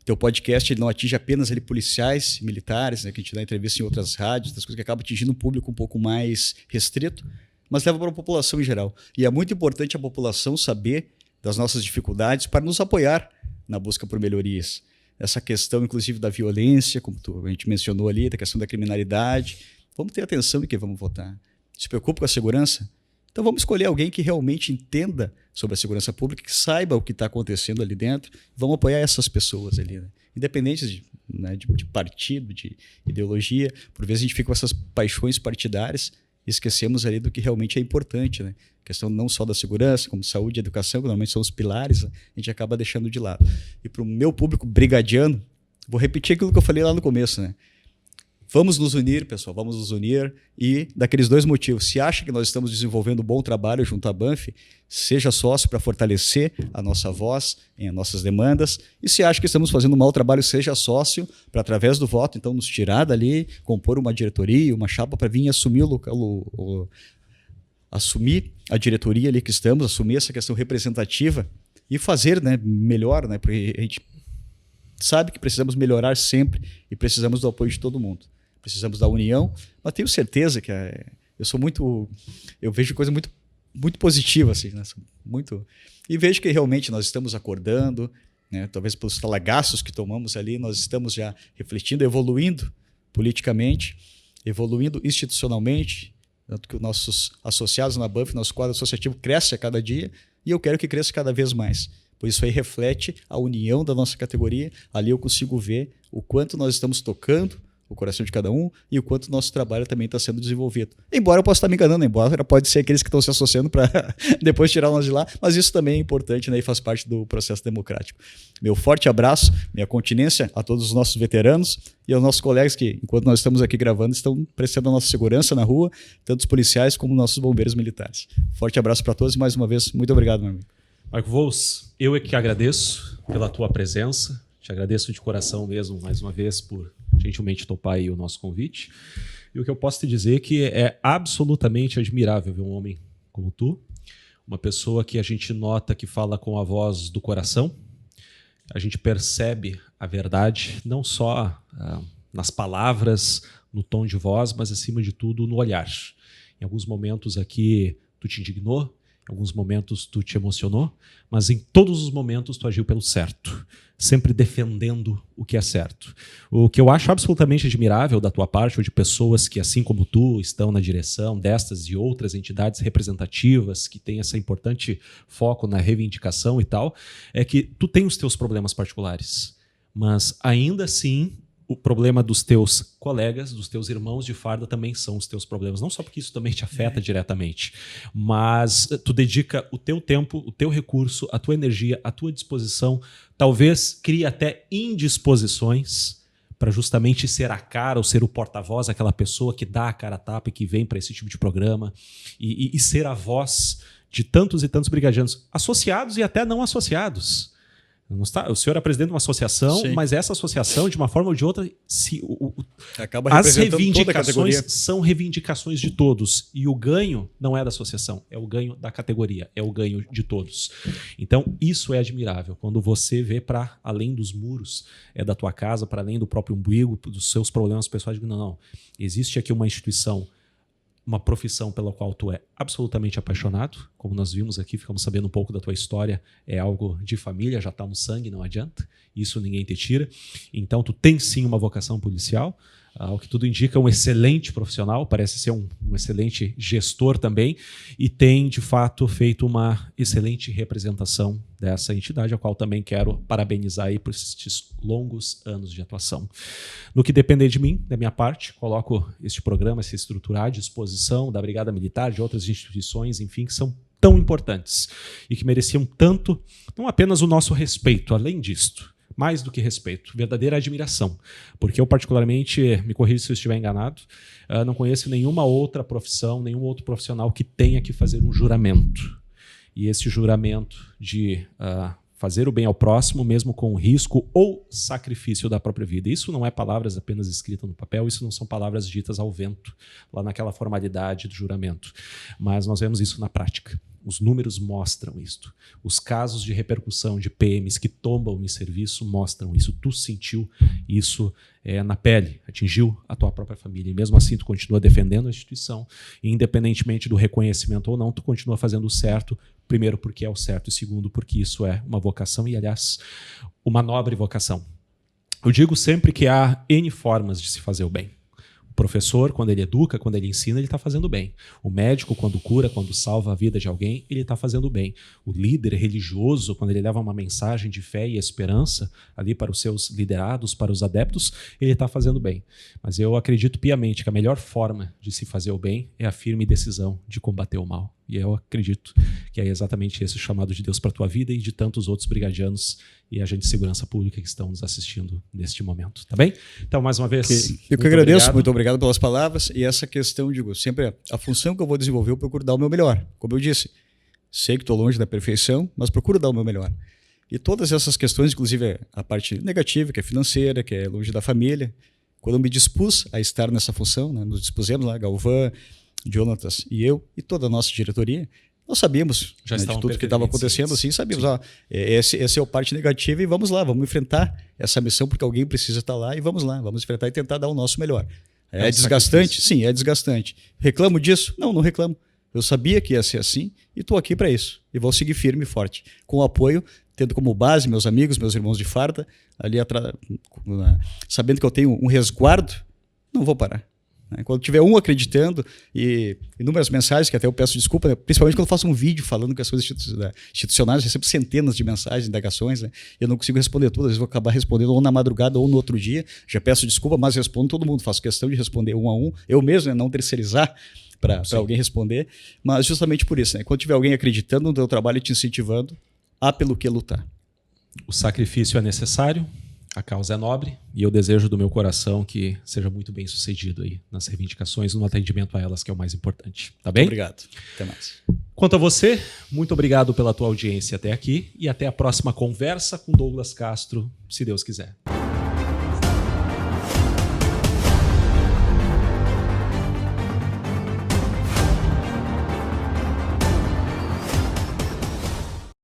teu podcast ele não atinge apenas ali, policiais, militares, né? Que a gente dá entrevista em outras rádios, das coisas que acaba atingindo um público um pouco mais restrito, mas leva para a população em geral. E é muito importante a população saber das nossas dificuldades para nos apoiar na busca por melhorias. Essa questão, inclusive, da violência, como a gente mencionou ali, da questão da criminalidade. Vamos ter atenção em quem vamos votar. Se preocupa com a segurança? Então vamos escolher alguém que realmente entenda sobre a segurança pública, que saiba o que está acontecendo ali dentro. Vamos apoiar essas pessoas ali, né? Independentes de partido, de ideologia. Por vezes a gente fica com essas paixões partidárias e esquecemos ali do que realmente é importante, né? A questão não só da segurança, como saúde e educação, que normalmente são os pilares, a gente acaba deixando de lado. E para o meu público brigadiano, vou repetir aquilo que eu falei lá no começo, né? Vamos nos unir, pessoal, vamos nos unir, e daqueles 2 motivos. Se acha que nós estamos desenvolvendo um bom trabalho junto à Banff, seja sócio para fortalecer a nossa voz em nossas demandas, e se acha que estamos fazendo um mau trabalho, seja sócio para, através do voto, então nos tirar dali, compor uma diretoria, uma chapa para vir assumir o local, assumir a diretoria ali que estamos, assumir essa questão representativa e fazer, né, melhor, né, porque a gente sabe que precisamos melhorar sempre e precisamos do apoio de todo mundo. Precisamos da união, mas tenho certeza que eu vejo coisa muito, muito positiva, assim, né? E vejo que realmente nós estamos acordando, né? Talvez pelos talagaços que tomamos ali, nós estamos já refletindo, evoluindo politicamente, evoluindo institucionalmente, tanto que os nossos associados na Banff, nosso quadro associativo cresce a cada dia, e eu quero que cresça cada vez mais. Por isso aí reflete a união da nossa categoria. Ali eu consigo ver o quanto nós estamos tocando o coração de cada um e o quanto o nosso trabalho também está sendo desenvolvido. Embora eu possa estar me enganando, embora pode ser aqueles que estão se associando para depois tirar nós de lá, mas isso também é importante, né, e faz parte do processo democrático. Meu forte abraço, minha continência a todos os nossos veteranos e aos nossos colegas que, enquanto nós estamos aqui gravando, estão prestando a nossa segurança na rua, tanto os policiais como nossos bombeiros militares. Forte abraço para todos e mais uma vez, muito obrigado, meu amigo. Marco Volz, eu é que agradeço pela tua presença, te agradeço de coração mesmo, mais uma vez, por gentilmente topar aí o nosso convite. E o que eu posso te dizer é que é absolutamente admirável ver um homem como tu, uma pessoa que a gente nota que fala com a voz do coração, a gente percebe a verdade, não só nas palavras, no tom de voz, mas acima de tudo no olhar. Em alguns momentos aqui tu te indignou, em alguns momentos tu te emocionou, mas em todos os momentos tu agiu pelo certo, sempre defendendo o que é certo. O que eu acho absolutamente admirável da tua parte, ou de pessoas que, assim como tu, estão na direção destas e outras entidades representativas que têm esse importante foco na reivindicação e tal, é que tu tem os teus problemas particulares, mas ainda assim o problema dos teus colegas, dos teus irmãos de farda também são os teus problemas. Não só porque isso também te afeta diretamente, mas tu dedica o teu tempo, o teu recurso, a tua energia, a tua disposição, talvez crie até indisposições para justamente ser a cara ou ser o porta-voz, aquela pessoa que dá a cara a tapa e que vem para esse tipo de programa e ser a voz de tantos e tantos brigadianos, associados e até não associados. O senhor é presidente de uma associação, sim, mas essa associação, de uma forma ou de outra, as reivindicações são reivindicações de todos. E o ganho não é da associação, é o ganho da categoria, é o ganho de todos. Então, isso é admirável. Quando você vê para além dos muros da tua casa, para além do próprio umbigo, dos seus problemas pessoais, não. Existe aqui uma instituição, uma profissão pela qual tu é absolutamente apaixonado, como nós vimos aqui, ficamos sabendo um pouco da tua história, é algo de família, já está no sangue, não adianta, isso ninguém te tira. Então tu tem sim uma vocação policial, o que tudo indica um excelente profissional, parece ser um excelente gestor também, e tem de fato feito uma excelente representação dessa entidade, a qual também quero parabenizar aí por esses longos anos de atuação. No que depender de mim, da minha parte, coloco este programa, essa estrutura à disposição da Brigada Militar, de outras instituições, enfim, que são tão importantes e que mereciam tanto, não apenas o nosso respeito, além disto, mais do que respeito, verdadeira admiração. Porque eu, particularmente, me corrija se eu estiver enganado, não conheço nenhuma outra profissão, nenhum outro profissional que tenha que fazer um juramento. E esse juramento de fazer o bem ao próximo, mesmo com o risco ou sacrifício da própria vida. Isso não é palavras apenas escritas no papel, isso não são palavras ditas ao vento, lá naquela formalidade do juramento. Mas nós vemos isso na prática. Os números mostram isto. Os casos de repercussão de PMs que tombam em serviço mostram isso. Tu sentiu isso na pele, atingiu a tua própria família. E mesmo assim tu continua defendendo a instituição. E independentemente do reconhecimento ou não, tu continua fazendo o certo. Primeiro porque é o certo e segundo porque isso é uma vocação e, aliás, uma nobre vocação. Eu digo sempre que há N formas de se fazer o bem. professor, quando ele educa, quando ele ensina, ele está fazendo bem. O médico, quando cura, quando salva a vida de alguém, ele está fazendo bem. O líder religioso, quando ele leva uma mensagem de fé e esperança ali para os seus liderados, para os adeptos, ele está fazendo bem. Mas eu acredito piamente que a melhor forma de se fazer o bem é a firme decisão de combater o mal. E eu acredito que é exatamente esse o chamado de Deus para a tua vida e de tantos outros brigadianos e agentes de segurança pública que estão nos assistindo neste momento, tá bem? Então, mais uma vez, eu que agradeço, muito obrigado pelas palavras. E essa questão, digo, sempre a função que eu vou desenvolver, eu procuro dar o meu melhor. Como eu disse, sei que estou longe da perfeição, mas procuro dar o meu melhor. E todas essas questões, inclusive a parte negativa, que é financeira, que é longe da família, quando eu me dispus a estar nessa função, né, nos dispusemos lá, Galvão, Jonatas e eu, e toda a nossa diretoria, nós sabíamos, né, de tudo que estava acontecendo, assim, sabíamos, ó, essa é a parte negativa e vamos lá, vamos enfrentar essa missão porque alguém precisa estar lá e vamos lá, vamos enfrentar e tentar dar o nosso melhor. É desgastante? Sim, é desgastante. Reclamo disso? Não, não reclamo. Eu sabia que ia ser assim e estou aqui para isso. E vou seguir firme e forte, com o apoio, tendo como base meus amigos, meus irmãos de farda, ali atrás, sabendo que eu tenho um resguardo, não vou parar. Quando tiver um acreditando e inúmeras mensagens, que até eu peço desculpa, né? Principalmente quando eu faço um vídeo falando com as coisas institucionais, eu recebo centenas de mensagens, indagações, né? Eu não consigo responder tudo, às vezes vou acabar respondendo ou na madrugada ou no outro dia, já peço desculpa, mas respondo todo mundo, faço questão de responder um a um, eu mesmo, né? Não terceirizar para alguém responder, mas justamente por isso, né? Quando tiver alguém acreditando no teu trabalho e te incentivando, há pelo que lutar. O sacrifício é necessário, a causa é nobre e eu desejo do meu coração que seja muito bem sucedido aí nas reivindicações, no atendimento a elas, que é o mais importante. Tá bem? Muito obrigado. Até mais. Quanto a você, muito obrigado pela tua audiência até aqui e até a próxima conversa com Douglas Castro, se Deus quiser.